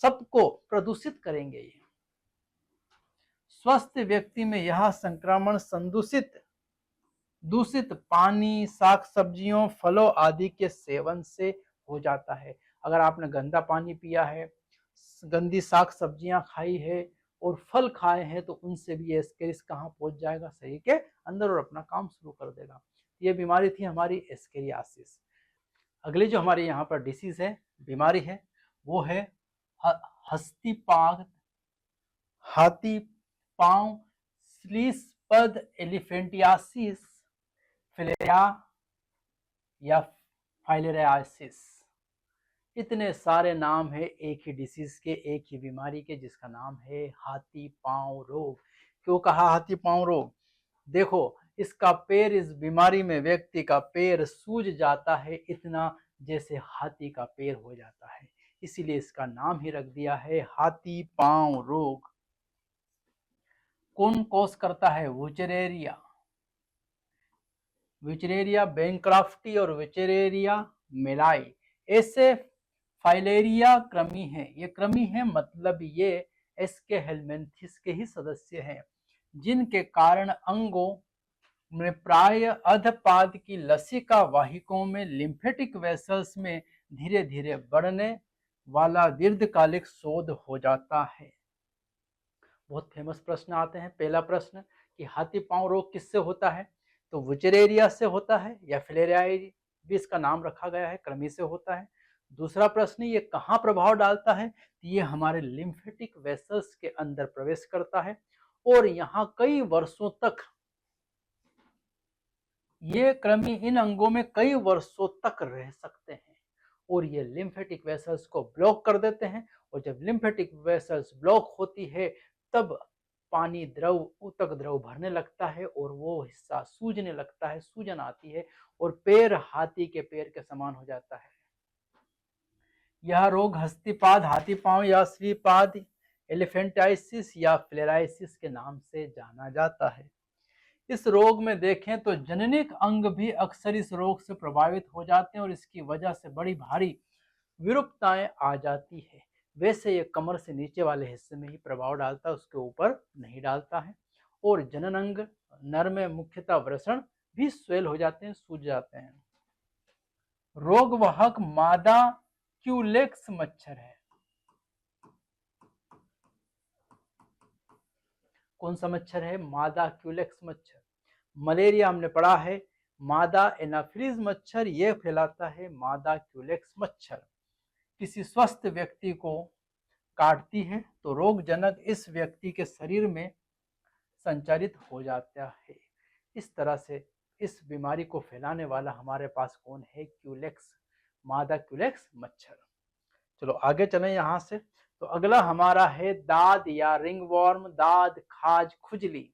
सबको प्रदूषित करेंगे ये। स्वस्थ व्यक्ति में यह संक्रमण दूषित पानी, साग सब्जियों, फलों आदि के सेवन से हो जाता है। अगर आपने गंदा पानी पिया है, गंदी साग सब्जियां खाई है और फल खाए हैं, तो उनसे भी एस्केरिस कहाँ पहुंच जाएगा, शरीर के अंदर, और अपना काम शुरू कर देगा। ये बीमारी थी हमारी एस्केरियासिस। अगली जो हमारे यहाँ पर डिसीज है, बीमारी है, वो है हस्तीपाद, हाथी पांव श्लीष्पद एलिफेंटियासिस, फिलेरिया या फाइलेरियासिस। इतने सारे नाम है एक ही डिसीज के, एक ही बीमारी के, जिसका नाम है हाथी पांव रोग। क्यों कहा हाथी पांव रोग? देखो, इसका पैर, इस बीमारी में व्यक्ति का पैर सूज जाता है, इतना जैसे हाथी का पैर हो जाता है, इसीलिए इसका नाम ही रख दिया है हाथी पांव रोग। कौन कॉज करता है? वुचरेरिया, विचरेरिया बैंक्राफ्टी और विचरेरिया मेलाई। ऐसे फाइलेरिया कृमि है, ये कृमि है मतलब ये एस्के हेलमिंथिस के ही सदस्य हैं, जिनके कारण अंगों में प्राय अधपाद की लसिका वाहिकाओं में लिम्फेटिक वेसल्स में धीरे धीरे बढ़ने वाला दीर्घकालिक शोध हो जाता है। बहुत फेमस प्रश्न आते हैं। पहला प्रश्न कि हाथी पांव रोग किससे होता है? तो वुचरेरिया से होता है, या फिलेरियाई भी इसका नाम रखा गया है, कृमि से होता है। दूसरा प्रश्न, ये कहाँ प्रभाव डालता है? ये हमारे लिम्फेटिक वेसल्स के अंदर प्रवेश करता है, और यहाँ कई वर्षों तक ये कृमि इन अंगों में कई वर्षों तक रह सकते हैं, और ये लिम्फेटिक वेसल्स को ब्लॉक कर देते हैं। और जब लिम्फेटिक वेसल्स ब्लॉक होती है, तब पानी द्रव, ऊतक द्रव भरने लगता है, और वो हिस्सा सूजने लगता है, सूजन आती है, और पैर हाथी के पैर के समान हो जाता है। यह रोग हस्तीपाद, हाथी पांव या श्रीपाद एलिफेंटाइसिस या फ्लेराइसिस के नाम से जाना जाता है। इस रोग में देखें तो जननिक अंग भी अक्सर इस रोग से प्रभावित हो जाते हैं, और इसकी वजह से बड़ी भारी विरूपताएं आ जाती है। वैसे ये कमर से नीचे वाले हिस्से में ही प्रभाव डालता है, उसके ऊपर नहीं डालता है। और जनन अंग नर में मुख्यतः वृषण भी स्वेल हो जाते हैं, सूज जाते हैं। रोग वाहक मादा क्यूलेक्स मच्छर है। कौन सा मच्छर है? मादा क्यूलेक्स मच्छर। मलेरिया हमने पढ़ा है, मादा एनाफिलीज मच्छर ये फैलाता है मादा क्यूलेक्स मच्छर। किसी स्वस्थ व्यक्ति को काटती है तो रोगजनक इस व्यक्ति के शरीर में संचारित हो जाता है। इस तरह से इस बीमारी को फैलाने वाला हमारे पास कौन है? क्यूलेक्स, मादा क्यूलेक्स मच्छर। चलो आगे चलें यहाँ से। तो अगला हमारा है दाद या रिंगवॉर्म, दाद, खाज, खुजली।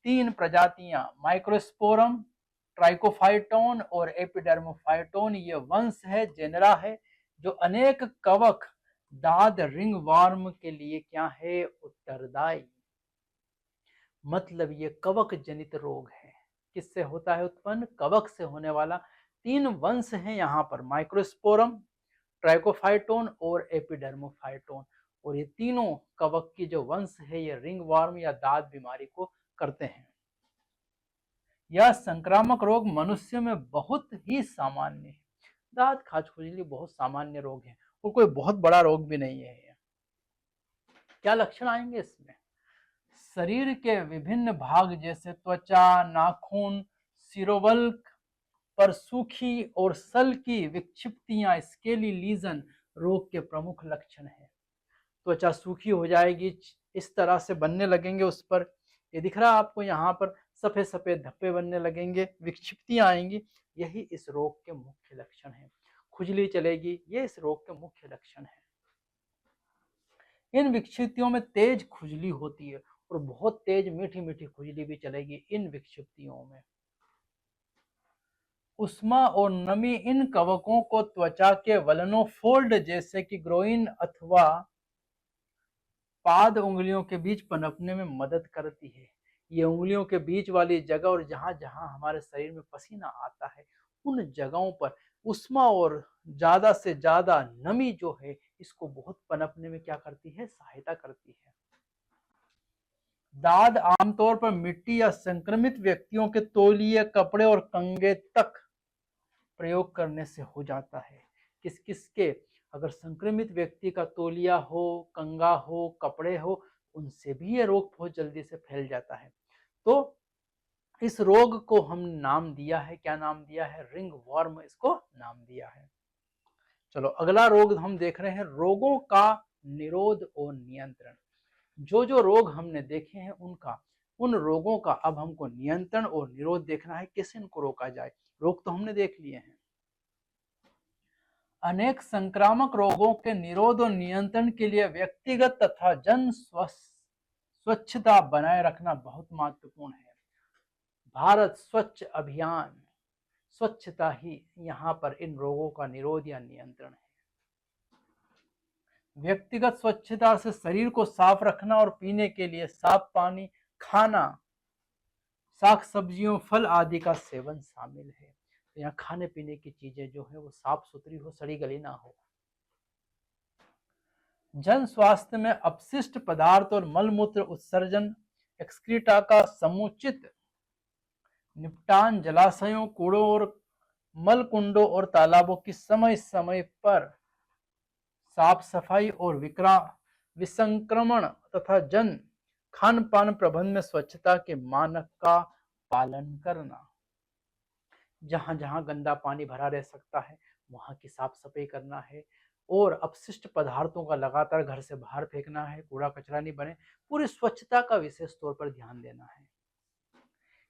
3 प्रजातियां माइक्रोस्पोरम, ट्राइकोफाइटोन और एपिडर्मोफाइटोन ये वंश है, जेनरा है, जो अनेक कवक दाद रिंगवॉर्म के लिए क्या है? उत्तरदायी। मतलब ये कवक जनित रोग है। किससे होता है उत्पन्न? कवक से होने वाला। 3 वंश हैं यहाँ पर, माइक्रोस्पोरम, ट्राइकोफाइटोन और एपिडर्मोफाइटोन। और ये तीनों कवक की जो वंश है ये रिंगवॉर्म या दाद बीमारी को करते हैं। यह संक्रामक रोग मनुष्य में बहुत ही सामान्य है। दाद, खाज, खुजली बहुत सामान्य रोग है और कोई बहुत बड़ा रोग भी नहीं है। क्या लक्षण आएंगे इसमें? शरीर के विभिन्न भाग जैसे त्वचा, नाखून, सिरोवल्क पर सूखी और सल की विक्षिप्तियां, स्केली लीजन रोग के प्रमुख लक्षण हैं। त्वचा सूखी हो जाएगी, इस तरह से बनने लगेंगे उस पर, ये दिख रहा है आपको यहाँ पर, सफेद सफेद धब्बे बनने लगेंगे, विक्षिप्तियां आएंगी, यही इस रोग के मुख्य लक्षण हैं। खुजली चलेगी, ये इस रोग के मुख्य लक्षण हैं। इन विक्षिप्तियों में तेज खुजली होती है और बहुत तेज मीठी मीठी खुजली भी चलेगी इन विक्षिप्तियों में। उष्मा और नमी इन कवकों को त्वचा के वलनोफोल्ड जैसे कि ग्रोइन अथवा पाद उंगलियों के बीच पनपने में मदद करती है। ये उंगलियों के बीच वाली जगह और जहां जहां हमारे शरीर में पसीना आता है उन जगहों पर उष्मा और ज्यादा से ज्यादा नमी जो है इसको बहुत पनपने में क्या करती है? सहायता करती है। दाद आमतौर पर मिट्टी या संक्रमित व्यक्तियों के तौलिए, कपड़े और कंगे तक प्रयोग करने से हो जाता है। किस किस के? अगर संक्रमित व्यक्ति का तौलिया हो, कंगा हो, कपड़े हो, उनसे भी ये रोग बहुत जल्दी से फैल जाता है। तो इस रोग को हम नाम दिया है, क्या नाम दिया है? रिंग वॉर्म इसको नाम दिया है। चलो अगला रोग हम देख रहे हैं, रोगों का निरोध और नियंत्रण। जो जो रोग हमने देखे हैं उन रोगों का अब हमको नियंत्रण और निरोध देखना है, कैसे इनको रोका जाए। रोग तो हमने देख लिए हैं। अनेक संक्रामक रोगों के निरोध और नियंत्रण के लिए व्यक्तिगत तथा जन स्वच्छता बनाए रखना बहुत महत्वपूर्ण है। भारत स्वच्छ अभियान, स्वच्छता ही यहाँ पर इन रोगों का निरोध या नियंत्रण है। व्यक्तिगत स्वच्छता से शरीर को साफ रखना और पीने के लिए साफ पानी, खाना, साग सब्जियों, फल आदि का सेवन शामिल है। तो यहाँ खाने पीने की चीजें जो है वो साफ सुथरी हो, सड़ी गली ना हो। जन स्वास्थ्य में अपशिष्ट पदार्थ और मलमूत्र उत्सर्जन, एक्सक्रीटा का समुचित निपटान, जलाशयों, कूड़ों और मलकुंडों और तालाबों की समय समय पर साफ सफाई और विसंक्रमण तथा जन खान पान प्रबंधन में स्वच्छता के मानक का पालन करना। जहां जहां गंदा पानी भरा रह सकता है वहां की साफ सफाई करना है और अपशिष्ट पदार्थों का लगातार घर से बाहर फेंकना है, कूड़ा कचरा नहीं बने, पूरी स्वच्छता का विशेष तौर पर ध्यान देना है।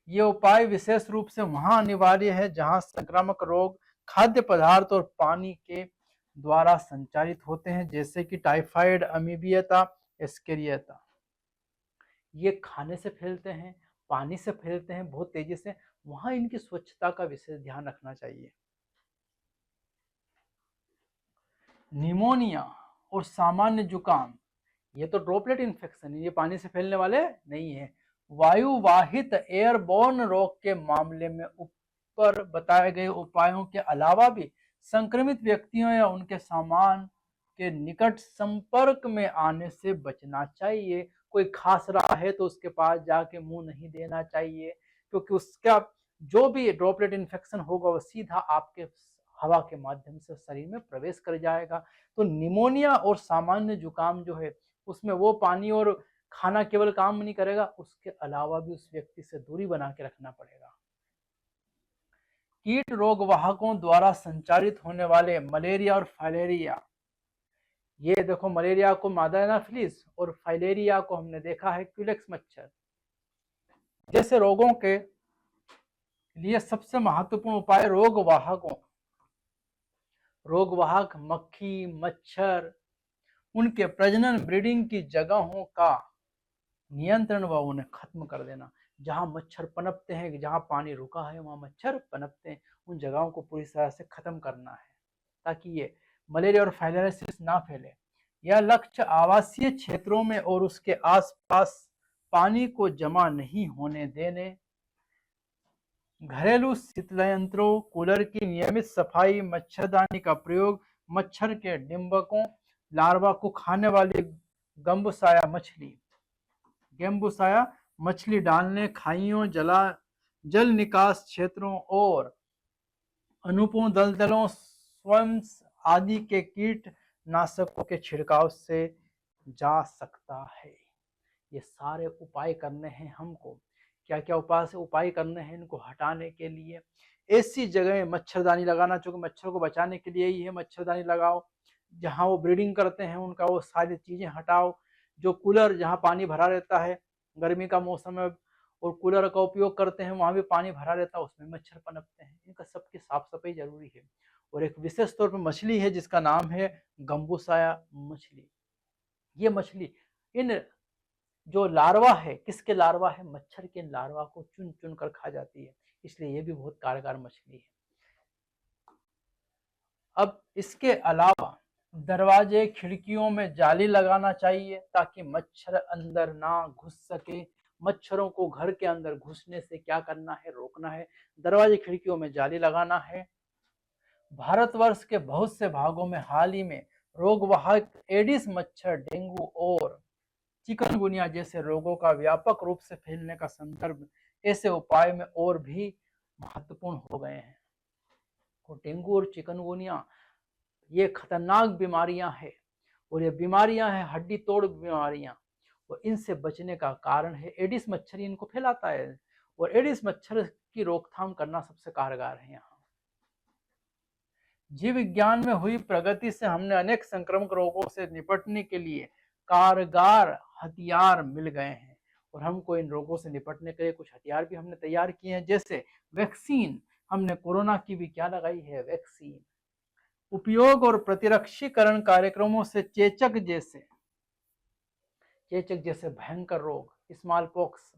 ये उपाय विशेष रूप से वहां अनिवार्य है जहां संक्रामक रोग खाद्य पदार्थ और पानी के द्वारा संचारित होते हैं, जैसे कि टाइफाइड, अमीबियता, एस्केरियता। ये खाने से फैलते हैं, पानी से फैलते हैं बहुत तेजी से, वहां इनकी स्वच्छता का विशेष ध्यान रखना चाहिए। निमोनिया और सामान्य जुकाम, ये तो ड्रॉपलेट इन्फेक्शन है, ये पानी से फैलने वाले नहीं है। वायुवाहित एयरबोर्न रोग के मामले में ऊपर बताए गए उपायों के अलावा भी संक्रमित व्यक्तियों या उनके सामान के निकट संपर्क में आने से बचना चाहिए। कोई खांस रहा है तो उसके पास जाके मुंह नहीं देना चाहिए, क्योंकि उसका जो भी ड्रॉपलेट इन्फेक्शन होगा वो सीधा आपके हवा के माध्यम से शरीर में प्रवेश कर जाएगा। तो निमोनिया और सामान्य जुकाम जो है उसमें वो पानी और खाना केवल काम नहीं करेगा, उसके अलावा भी उस व्यक्ति से दूरी बना के रखना पड़ेगा। कीट रोग वाहकों द्वारा संचारित होने वाले मलेरिया और फाइलेरिया, ये देखो मलेरिया को मादा एनाफिलिस और फाइलेरिया को हमने देखा है क्यूलेक्स मच्छर जैसे रोगों के लिए सबसे महत्वपूर्ण उपाय रोगवाहक मक्खी, मच्छर, उनके प्रजनन ब्रीडिंग की जगहों का नियंत्रण व उन्हें खत्म कर देना। जहां मच्छर पनपते हैं, जहां पानी रुका है वहां मच्छर पनपते हैं, उन जगहों को पूरी तरह से खत्म करना है ताकि ये मलेरिया और फाइलेरियासिस ना फैले। यह लक्ष्य आवासीय क्षेत्रों में और उसके आसपास पानी को जमा नहीं होने देने, घरेलू शीतलयंत्रों, कूलर की नियमित सफाई, मच्छरदानी का प्रयोग, मच्छर के डिंबकों, लार्वा को खाने वाली गेम्बुसाया मछली डालने, खाइयों, जल निकास क्षेत्रों और अनुपों दलदलों, स्वर्म्स आदि के कीटनाशकों के छिड़काव से जा सकता है। ये सारे उपाय करने हैं हमको। क्या क्या उपाय करने हैं इनको हटाने के लिए? ऐसी जगह मच्छरदानी लगाना, चूंकि मच्छर को बचाने के लिए ही है, मच्छरदानी लगाओ। जहां वो ब्रीडिंग करते हैं उनका वो सारी चीजें हटाओ। जो कूलर, जहां पानी भरा रहता है गर्मी का मौसम है और कूलर का उपयोग करते हैं वहां भी पानी भरा रहता है, उसमें मच्छर पनपते हैं। इनका सबकी साफ सफाई जरूरी है। और एक विशेष तौर पर मछली है जिसका नाम है गंबूसाया मछली। ये मछली इन जो लार्वा है, किसके लार्वा है? मच्छर के लार्वा को चुन चुन कर खा जाती है, इसलिए ये भी बहुत कारगर मछली है। अब इसके अलावा दरवाजे खिड़कियों में जाली लगाना चाहिए ताकि मच्छर अंदर ना घुस सके। मच्छरों को घर के अंदर घुसने से क्या करना है? रोकना है। दरवाजे खिड़कियों में जाली लगाना है। भारतवर्ष के बहुत से भागों में हाल ही में रोगवाहक एडिस मच्छर, डेंगू और चिकनगुनिया जैसे रोगों का व्यापक रूप से फैलने का संदर्भ ऐसे उपाय में और भी महत्वपूर्ण हो गए हैं। तो डेंगू और चिकनगुनिया ये खतरनाक बीमारियां हैं और ये बीमारियां हैं हड्डी तोड़ बीमारियां, और इनसे बचने का कारण है एडिस मच्छर इनको फैलाता है, और एडिस मच्छर की रोकथाम करना सबसे कारगर है। यहाँ जीव विज्ञान में हुई प्रगति से हमने अनेक संक्रामक रोगों से निपटने के लिए कारगर हथियार मिल गए हैं, और हमको इन रोगों से निपटने के लिए कुछ हथियार भी हमने तैयार किए हैं, जैसे वैक्सीन। हमने कोरोना की भी क्या लगाई है? वैक्सीन। उपयोग और प्रतिरक्षीकरण कार्यक्रमों से चेचक जैसे भयंकर रोग, स्मॉल पॉक्स,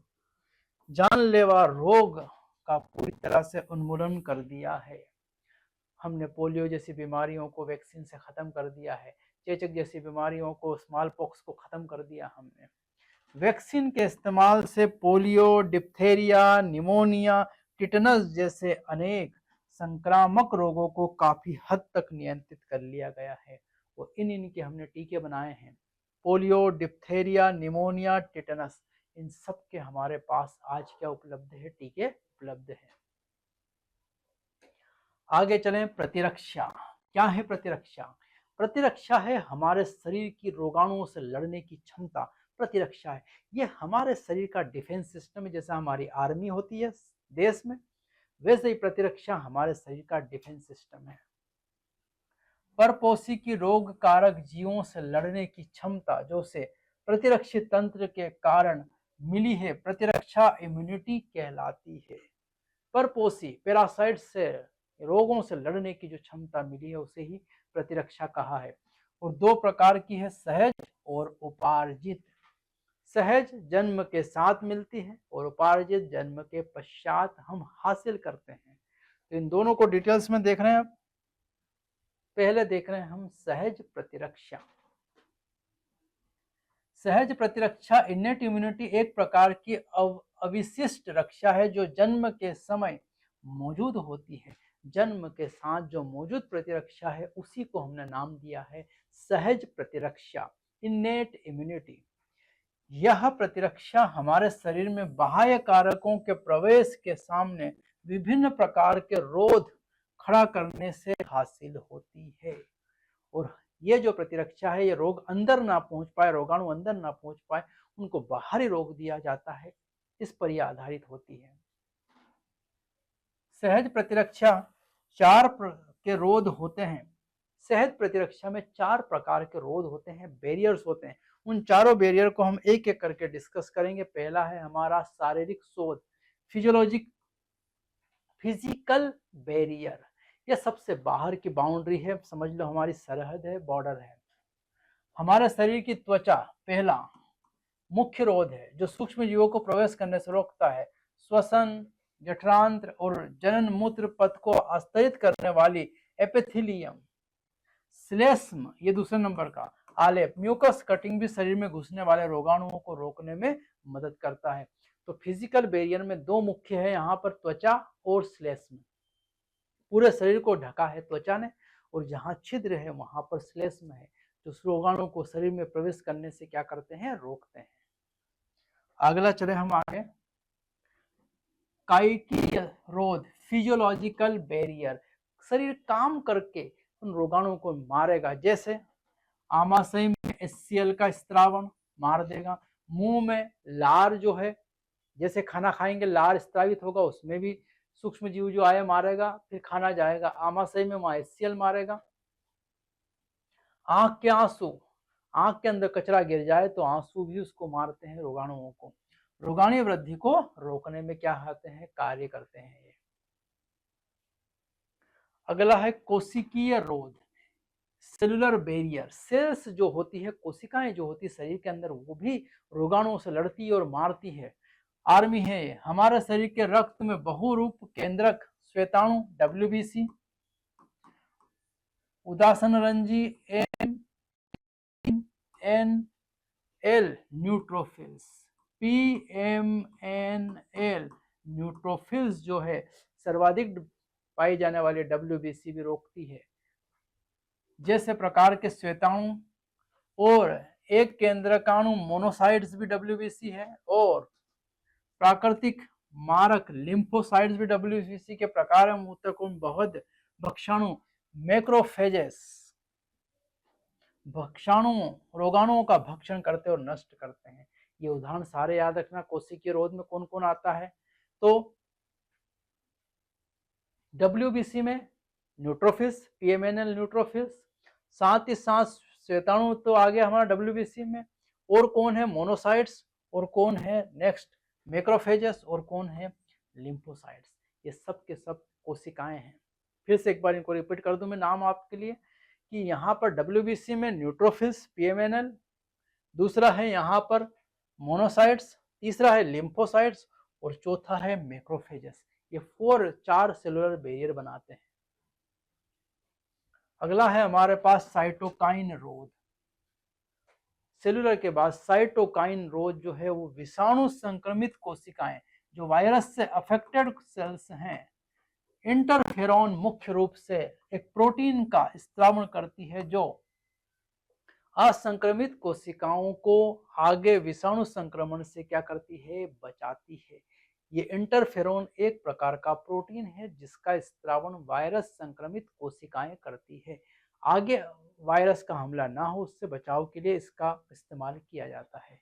जानलेवा रोग का पूरी तरह से उन्मूलन कर दिया है। हमने पोलियो जैसी बीमारियों को वैक्सीन से खत्म कर दिया है। चेचक जैसी बीमारियों को, स्मॉल पॉक्स को खत्म कर दिया हमने। वैक्सीन के इस्तेमाल से पोलियो, डिप्थेरिया, निमोनिया, टिटनस जैसे अनेक संक्रामक रोगों को काफी हद तक नियंत्रित कर लिया गया है, और इनके हमने टीके बनाए हैं। पोलियो, डिप्थेरिया, निमोनिया, टिटनस, इन सब के हमारे पास आज क्या उपलब्ध है? टीके उपलब्ध है। आगे चलें। प्रतिरक्षा क्या है? प्रतिरक्षा है हमारे शरीर की रोगाणुओं से लड़ने की क्षमता। प्रतिरक्षा है, ये हमारे शरीर का डिफेंस सिस्टम है। जैसा हमारी आर्मी होती है देश में, वैसे ही प्रतिरक्षा हमारे शरीर का डिफेंस सिस्टम है। परपोषी की रोग कारक जीवों से लड़ने की क्षमता जो से प्रतिरक्षी तंत्र के कारण मिली है, प्रतिरक्षा इम्यूनिटी कहलाती है। परपोषी पैरासाइट से रोगों से लड़ने की जो क्षमता मिली है उसे ही प्रतिरक्षा कहा है। और दो प्रकार की है, सहज और उपार्जित। सहज जन्म के साथ मिलती है और उपार्जित जन्म के पश्चात हम हासिल करते हैं। तो इन दोनों को डिटेल्स में देख रहे हैं। पहले देख रहे हैं हम सहज प्रतिरक्षा। सहज प्रतिरक्षा इन्नेट इम्यूनिटी एक प्रकार की अविशिष्ट रक्षा है जो जन्म के समय मौजूद होती है। जन्म के साथ जो मौजूद प्रतिरक्षा है उसी को हमने नाम दिया है सहज प्रतिरक्षा, इन्नेट इम्यूनिटी। यह प्रतिरक्षा हमारे शरीर में बाह्य कारकों के प्रवेश के सामने विभिन्न प्रकार के रोध खड़ा करने से हासिल होती है। और ये जो प्रतिरक्षा है, ये रोग अंदर ना पहुंच पाए, रोगाणु अंदर ना पहुंच पाए, उनको बाहर ही रोक दिया जाता है। इस पर यह आधारित होती है। सहज प्रतिरक्षा के रोध होते हैं। सहज प्रतिरक्षा में 4 प्रकार के रोध होते हैं, बैरियर्स होते हैं। उन चारों बैरियर को हम एक एक करके डिस्कस करेंगे। पहला है हमारा शारीरिक शोध, फिजिकल बैरियर। यह सबसे बाहर की बाउंड्री है, समझ लो हमारी सरहद है, बॉर्डर है। हमारे शरीर की त्वचा पहला मुख्य रोध है, जो सूक्ष्म जीवों को प्रवेश करने से रोकता है। श्वसन, जठरांत्र और जनन मूत्र पथ को आस्तरित करने वाली एपिथेलियम। श्लेष्म, ये दूसरे नंबर का आलेप, म्यूकस कटिंग भी शरीर में घुसने वाले रोगाणुओं को रोकने में मदद करता है। तो फिजिकल बैरियर में 2 मुख्य है यहाँ पर, त्वचा और श्लेष्म। पूरे शरीर को ढका है त्वचा ने, और जहाँ छिद्र है वहां पर श्लेष्म है, जो रोगाणु को शरीर में प्रवेश करने से क्या करते हैं, रोकते हैं। अगला चले हम आगे, काइटिक रोध, फिजियोलॉजिकल बैरियर। शरीर काम करके उन रोगाणुओं को मारेगा, जैसे आमाशय में HCl का स्त्रावण मार देगा। मुंह में लार जो है, जैसे खाना खाएंगे लार स्त्रावित होगा, उसमें भी सूक्ष्म जीव जो आए मारेगा। फिर खाना जाएगा आमाशय में, वहां HCl मारेगा। आंख के आंसू, आंख के अंदर कचरा गिर जाए तो आंसू भी उसको मारते हैं, रोगाणुओं को। रोगाणु वृद्धि को रोकने में क्या आते हैं, कार्य करते हैं ये। अगला है कोशिकीय रोध, सेलुलर बैरियर। सेल्स जो होती है, कोशिकाएं जो होती है शरीर के अंदर, वो भी रोगाणुओं से लड़ती है और मारती है। आर्मी है ये। हमारे शरीर के रक्त में बहुरूप केंद्रक श्वेताणु WBC, उदासन रंजी NL न्यूट्रोफिल्स, PMNL न्यूट्रोफिल्स जो है सर्वाधिक पाई जाने वाली WBC भी रोकती है। जैसे प्रकार के श्वेताणु और एक केंद्रकाणु मोनोसाइट्स भी WBC है, और प्राकृतिक मारक लिम्फोसाइट्स भी WBC के प्रकार हैं। मूत्रकुंड, बहुत भक्षाणु, मैक्रोफेजेस, भक्षाणुओं, रोगाणुओं का भक्षण करते और नष्ट करते हैं। ये उदाहरण सारे याद रखना। कोशिकीय रोध में कौन कौन आता है, तो WBC में न्यूट्रोफिल्स, PMNL न्यूट्रोफिल्स, साथ ही साथ श्वेताणु तो आ गया हमारा WBC में, और कौन है मोनोसाइट्स, और कौन है नेक्स्ट मैक्रोफेजेस, और कौन है लिम्फोसाइट्स। ये सब के सब कोशिकाएं हैं। फिर से एक बार इनको रिपीट कर दूं मैं नाम आपके लिए, कि यहाँ पर WBC में न्यूट्रोफिल्स, PMNL, दूसरा है यहाँ पर मोनोसाइट्स, तीसरा है लिम्फोसाइट्स, और चौथा है मैक्रोफेजेस। ये 4 सेलुलर बैरियर बनाते हैं। अगला है हमारे पास साइटोकाइन रोध। सेलुलर के बाद साइटोकाइन रोध जो है वो विषाणु संक्रमित कोशिकाएं, जो वायरस से अफेक्टेड सेल्स हैं, इंटरफेरॉन मुख्य रूप से एक प्रोटीन का स्त्रावण करती है, जो असंक्रमित कोशिकाओं को आगे विषाणु संक्रमण से क्या करती है, बचाती है। ये इंटरफेरॉन एक प्रकार का प्रोटीन है जिसका स्त्रावण वायरस संक्रमित कोशिकाएं करती है। आगे वायरस का हमला ना हो, उससे बचाव के लिए इसका इस्तेमाल किया जाता है।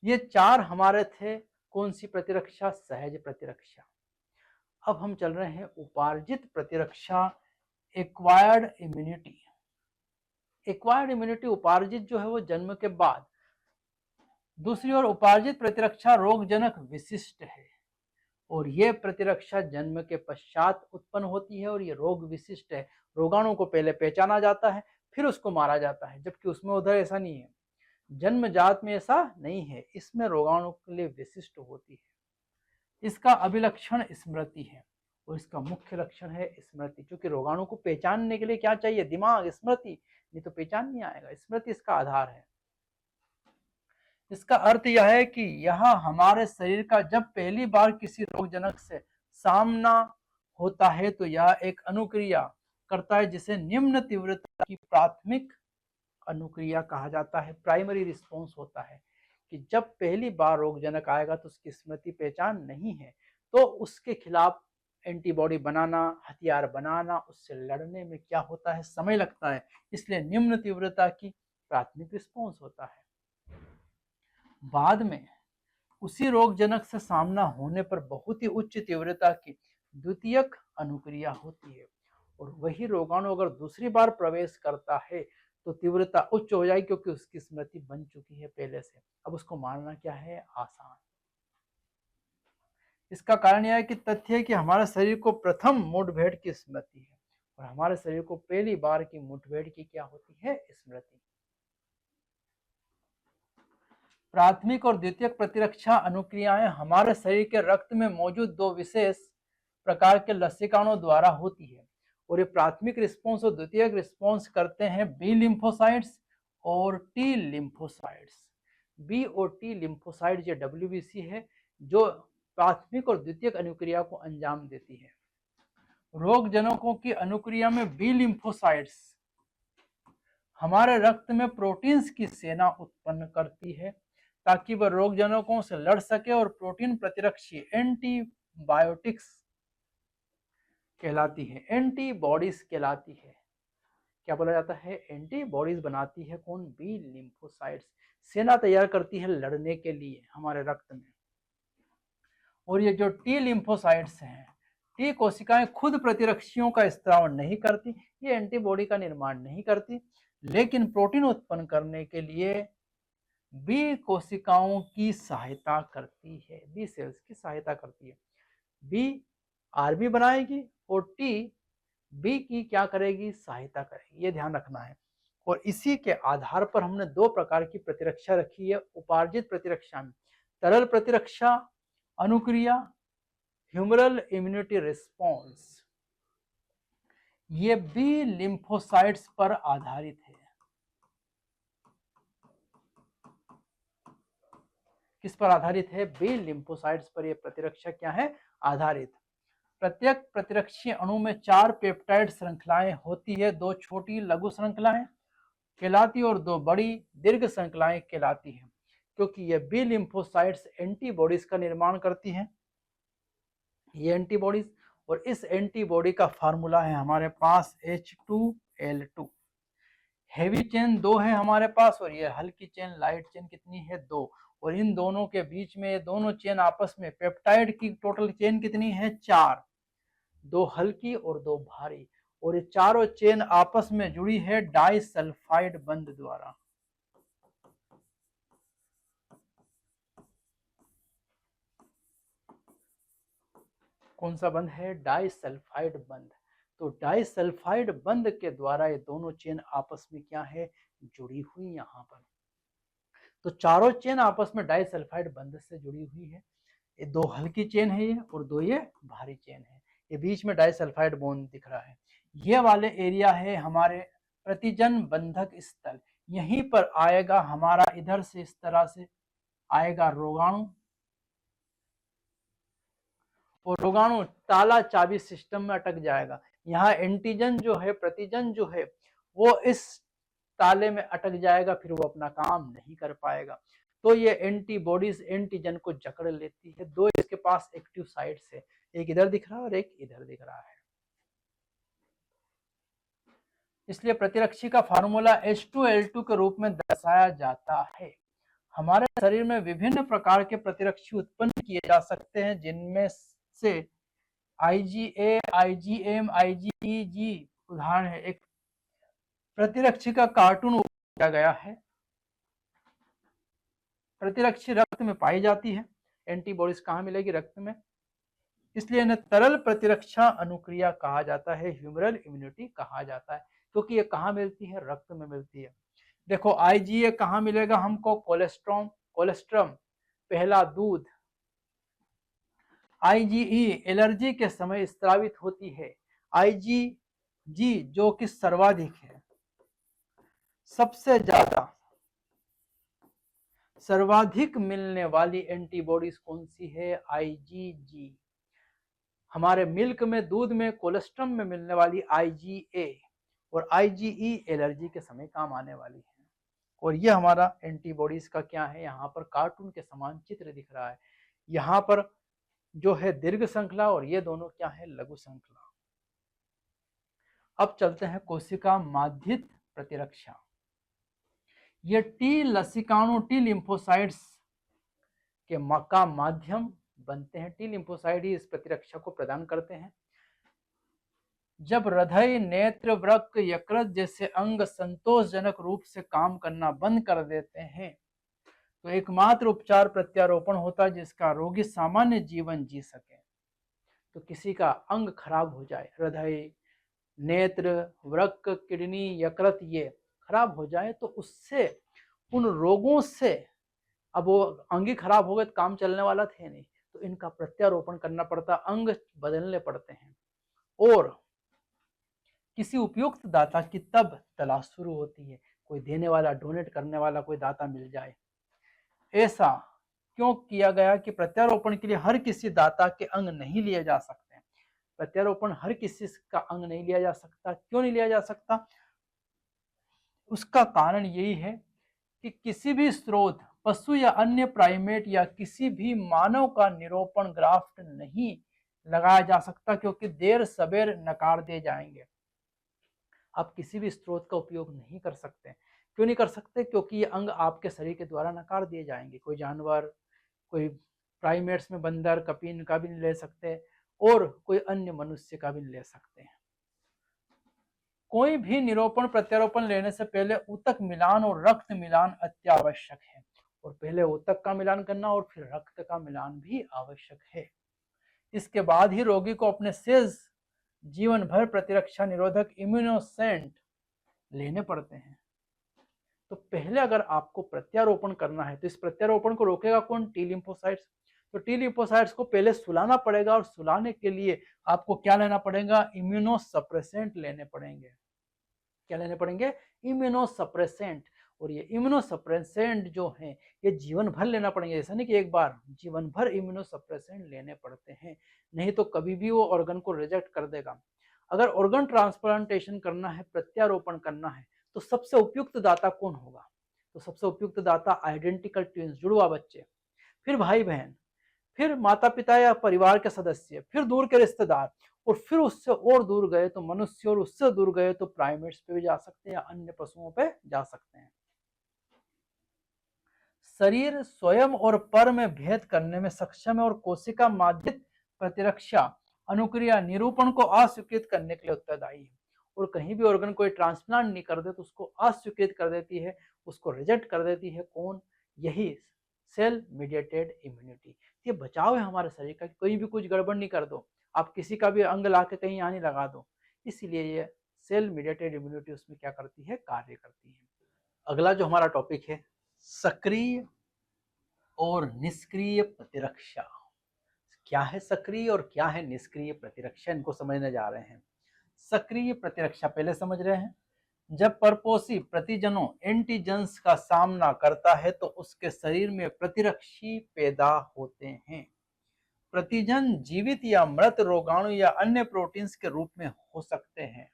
ये 4 हमारे थे। कौन सी प्रतिरक्षा, सहज प्रतिरक्षा। अब हम चल रहे हैं उपार्जित प्रतिरक्षा, एक्वायर्ड इम्यूनिटी। एक्वायर्ड इम्यूनिटी उपार्जित जो है वो जन्म के बाद। दूसरी ओर उपार्जित प्रतिरक्षा रोगजनक विशिष्ट है, और यह प्रतिरक्षा जन्म के पश्चात उत्पन्न होती है, और ये रोग विशिष्ट है। रोगाणु को पहले पहचाना जाता है, फिर उसको मारा जाता है, जबकि उसमें उधर ऐसा नहीं है। जन्मजात में ऐसा नहीं है, इसमें रोगाणु के लिए विशिष्ट होती है। इसका अभिलक्षण स्मृति है, और इसका मुख्य लक्षण है स्मृति। क्योंकि रोगाणु को पहचानने के लिए क्या चाहिए, दिमाग, स्मृति, नहीं तो पहचान नहीं आएगा। स्मृति इसका आधार है। इसका अर्थ यह है कि यह हमारे शरीर का जब पहली बार किसी रोगजनक से सामना होता है तो यह एक अनुक्रिया करता है, जिसे निम्न तीव्रता की प्राथमिक अनुक्रिया कहा जाता है। प्राइमरी रिस्पॉन्स होता है कि जब पहली बार रोगजनक आएगा तो उसकी स्मृति पहचान नहीं है, तो उसके खिलाफ एंटीबॉडी बनाना, हथियार बनाना, उससे लड़ने में क्या होता है, समय लगता है। इसलिए निम्न तीव्रता की प्राथमिक रिस्पॉन्स होता है। बाद में उसी रोगजनक से सामना होने पर बहुत ही उच्च तीव्रता की द्वितीयक अनुक्रिया होती है, और वही रोगाणु अगर दूसरी बार प्रवेश करता है तो तीव्रता उच्च हो जाएगी, क्योंकि उसकी स्मृति बन चुकी है पहले से। अब उसको मारना क्या है? आसान। इसका कारण यह है कि तथ्य है कि हमारे शरीर को प्रथम मुठभेड़ की स्मृति है, और हमारे शरीर को पहली बार की मुठभेड़ की क्या होती है? स्मृति। प्राथमिक और द्वितीयक प्रतिरक्षा अनुक्रियाएं हमारे शरीर के रक्त में मौजूद दो विशेष प्रकार के लसिकाओं द्वारा होती है, और ये प्राथमिक रिस्पॉन्स और द्वितीयक रिस्पॉन्स करते हैं बी लिम्फोसाइट्स और टी लिम्फोसाइट्स। बी और टी लिम्फोसाइट्स ये डब्ल्यूबीसी है जो प्राथमिक और द्वितीयक अनुक्रिया को अंजाम देती है। रोगजनकों की अनुक्रिया में बी लिम्फोसाइट्स हमारे रक्त में प्रोटीन्स की सेना उत्पन्न करती है ताकि वह रोगजनकों से लड़ सके, और प्रोटीन प्रतिरक्षी एंटीबायोटिक्स कहलाती है, एंटीबॉडीज कहलाती है। क्या बोला जाता है? एंटीबॉडीज बनाती है कौन? B lymphocytes. सेना तैयार करती है लड़ने के लिए हमारे रक्त में। और ये जो टी लिम्फोसाइट्स हैं, टी कोशिकाएं खुद प्रतिरक्षियों का स्त्राव नहीं करती, ये एंटीबॉडी का निर्माण नहीं करती, लेकिन प्रोटीन उत्पन्न करने के लिए बी कोशिकाओं की सहायता करती है, बी सेल्स की सहायता करती है। बी आरबी बनाएगी और टी बी की क्या करेगी? सहायता करेगी। ये ध्यान रखना है। और इसी के आधार पर हमने दो प्रकार की प्रतिरक्षा रखी है उपार्जित प्रतिरक्षा में, तरल प्रतिरक्षा अनुक्रिया, ह्यूमरल इम्यूनिटी रिस्पॉन्स। ये बी लिम्फोसाइट्स पर आधारित है। किस पर आधारित है? बी लिम्फोसाइट्स पर यह प्रतिरक्षा क्या है? आधारित। प्रत्येक प्रतिरक्षी अणु में 4 पेप्टाइड श्रृंखलाएं होती है, 2 छोटी लघु श्रृंखलाएं कहलाती और 2 बड़ी दीर्घ श्रृंखलाएं कहलाती है, क्योंकि ये बी लिम्फोसाइट्स एंटीबॉडीज का निर्माण करती हैं, ये एंटीबॉडीज। और इस एंटीबॉडी का फार्मूला है हमारे पास H2L2। हैवी चेन 2 है हमारे पास, और ये हल्की चेन लाइट चेन कितनी है? 2। और इन दोनों के बीच में ये दोनों चेन आपस में पेप्टाइड की टोटल चेन कितनी है? 4, 2 हल्की और 2 भारी। और ये चारों चेन आपस में जुड़ी है डाइसल्फाइड बंध द्वारा। कौन सा बंध है? डाइसल्फाइड बंध। तो डाइसल्फाइड बंध के द्वारा ये दोनों चेन आपस में क्या है? जुड़ी हुई। यहाँ पर तो चारों चेन आपस में डाइसल्फाइड बंध से जुड़ी हुई है। ये 2 हल्की चेन है ये, और 2 ये भारी चेन है। ये बीच में डाइसल्फाइड बॉन्ड दिख रहा है। ये वाले एरिया है हमारे प्रतिजन बंधक स्थल। यहीं पर आएगा हमारा, इधर से इस तरह से आएगा रोगाणु, और रोगाणु ताला चाबी सिस्टम में अटक जाएगा। यहाँ एंटीजन जो है, प्रतिजन जो है, वो इस ताले में अटक जाएगा, फिर वो अपना काम नहीं कर पाएगा। तो ये एंटीबॉडीज एंटीजन को जकड़ लेती है। 2 इसके पास एक्टिव साइट्स है, एक इधर दिख रहा है और एक इधर दिख रहा है। इसलिए प्रतिरक्षी का फार्मूला H2L2 के रूप में दर्शाया जाता है। हमारे शरीर में विभिन्न प्रकार के प्रतिरक्षी उत्पन्न किए जा सकते हैं, जिनमें से IgA, IgM, IgG उदाहरण है। एक प्रतिरक्षी का कार्टून किया गया है। प्रतिरक्षी रक्त में पाई जाती है। एंटीबॉडीज कहाँ मिलेगी? रक्त में। इसलिए इन्हें तरल प्रतिरक्षा अनुक्रिया कहा जाता है, ह्यूमरल इम्यूनिटी कहा जाता है, क्योंकि ये कहाँ मिलती है? रक्त में मिलती है। देखो IgA कहाँ मिलेगा हमको? कोलेस्ट्रम, पहला दूध। IgE एलर्जी के समय स्त्रावित होती है। IgG जो कि सर्वाधिक है, सबसे ज्यादा सर्वाधिक मिलने वाली एंटीबॉडीज कौन सी है? IgG। हमारे मिल्क में, दूध में, कोलेस्ट्रम में मिलने वाली IgA और IgE एलर्जी के समय काम आने वाली है। और ये हमारा एंटीबॉडीज का क्या है? यहाँ पर कार्टून के समान चित्र दिख रहा है। यहाँ पर जो है दीर्घ श्रृंखला, और ये दोनों क्या है? लघु श्रृंखला। अब चलते हैं कोशिका माध्यित प्रतिरक्षा। ये टी लसिकाणु, टी लिम्फोसाइट्स का माध्यम बनते हैं। टी लिम्फोसाइट ही इस प्रतिरक्षा को प्रदान करते हैं। जब हृदय, नेत्र, वृक्क, यकृत जैसे अंग संतोषजनक रूप से काम करना बंद कर देते हैं तो एकमात्र उपचार प्रत्यारोपण होता है, जिसका रोगी सामान्य जीवन जी सके। तो किसी का अंग खराब हो जाए, हृदय, नेत्र, वृक्क, किडनी, यकृत ये खराब हो जाए तो उससे, उन रोगों से, अब वो अंग ही खराब हो गए तो काम चलने वाला थे नहीं, तो इनका प्रत्यारोपण करना पड़ता, अंग बदलने पड़ते हैं। और किसी उपयुक्त दाता की तब तलाश शुरू होती है, कोई देने वाला, डोनेट करने वाला कोई दाता मिल जाए। ऐसा क्यों किया गया कि प्रत्यारोपण के लिए हर किसी दाता के अंग नहीं लिए जा सकते। प्रत्यारोपण हर किसी का अंग नहीं लिया जा सकता। क्यों नहीं लिया जा सकता? उसका कारण यही है कि किसी भी स्रोत, पशु या अन्य प्राइमेट या किसी भी मानव का निरोपण ग्राफ्ट नहीं लगाया जा सकता, क्योंकि देर सबेर नकार दे जाएंगे। आप किसी भी स्रोत का उपयोग नहीं कर सकते। क्यों नहीं कर सकते? क्योंकि ये अंग आपके शरीर के द्वारा नकार दिए जाएंगे। कोई जानवर, कोई प्राइमेट्स में बंदर, कपीन का भी नहीं ले सकते और कोई अन्य मनुष्य का भी नहीं ले सकते हैं। कोई भी निरोपण प्रत्यारोपण लेने से पहले ऊतक मिलान और रक्त मिलान अत्यावश्यक है, और पहले ऊतक का मिलान करना और फिर रक्त का मिलान भी आवश्यक है। इसके बाद ही रोगी को अपने शेष जीवन भर प्रतिरक्षा निरोधक इम्यूनोसेंट लेने पड़ते हैं। तो पहले अगर आपको प्रत्यारोपण करना है तो इस प्रत्यारोपण को रोकेगा कौन? T lymphocytes. तो टी लिम्फोसाइट्स को पहले सुलाना पड़ेगा, और सुलाने के लिए आपको क्या लेना पड़ेगा? इम्यूनोसप्रेसेंट लेने पड़ेंगे। क्या लेने पड़ेंगे? इम्यूनोसप्रेसेंट। और ये इम्यूनोसप्रेसेंट जो है ये जीवन भर लेना पड़ेंगे, ऐसा नहीं कि एक बार, जीवन भर इम्यूनोसप्रेसेंट लेने पड़ते हैं, नहीं तो कभी भी वो ऑर्गन को रिजेक्ट कर देगा। अगर ऑर्गन ट्रांसप्लांटेशन करना है, प्रत्यारोपण करना है, तो सबसे उपयुक्त दाता कौन होगा? तो सबसे उपयुक्त दाता आइडेंटिकल ट्विंस, जुड़वा बच्चे, फिर भाई बहन, फिर माता पिता या परिवार के सदस्य, फिर दूर के रिश्तेदार, और फिर उससे और दूर गए तो मनुष्य, और उससे दूर गए तो प्राइमेट्स पे भी जा सकते हैं या अन्य पशुओं पे जा सकते हैं। शरीर स्वयं और पर में भेद करने में सक्षम है और कोशिका माध्यित प्रतिरक्षा अनुक्रिया निरूपण को अस्वीकृत करने के लिए उत्तरदायी है। और कहीं भी ऑर्गन कोई ट्रांसप्लांट नहीं कर दे तो उसको अस्वीकृत कर देती है, उसको रिजेक्ट कर देती है। कौन? यही सेल मीडिएटेड इम्यूनिटी। ये बचाव है हमारे शरीर का, कोई भी कुछ गड़बड़ नहीं कर दो, आप किसी का भी अंग ला के कहीं यहाँ नहीं लगा दो। इसीलिए ये सेल मीडिएटेड इम्यूनिटी उसमें क्या करती है? कार्य करती है। अगला जो हमारा टॉपिक है, सक्रिय और निष्क्रिय प्रतिरक्षा। क्या है सक्रिय और क्या है निष्क्रिय प्रतिरक्षा, इनको समझने जा रहे हैं। सक्रिय प्रतिरक्षा पहले समझ रहे हैं। जब परपोषी प्रतिजनों एंटीजेंस का सामना करता है तो उसके शरीर में प्रतिरक्षी पैदा होते हैं। प्रतिजन जीवित या मृत रोगाणु या अन्य प्रोटीन्स के रूप में हो सकते हैं।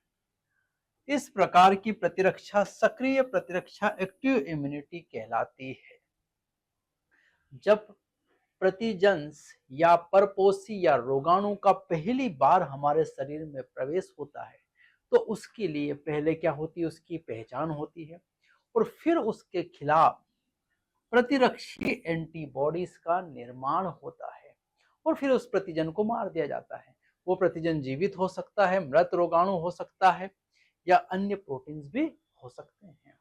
इस प्रकार की प्रतिरक्षा सक्रिय प्रतिरक्षा, एक्टिव इम्यूनिटी कहलाती है। जब प्रतिजन्स या परपोषी या रोगाणु का पहली बार हमारे शरीर में प्रवेश होता है तो उसके लिए पहले क्या होती है? उसकी पहचान होती है, और फिर उसके खिलाफ प्रतिरक्षी एंटीबॉडीज का निर्माण होता है, और फिर उस प्रतिजन को मार दिया जाता है। वो प्रतिजन जीवित हो सकता है, मृत रोगाणु हो सकता है, या अन्य प्रोटीन्स भी हो सकते हैं।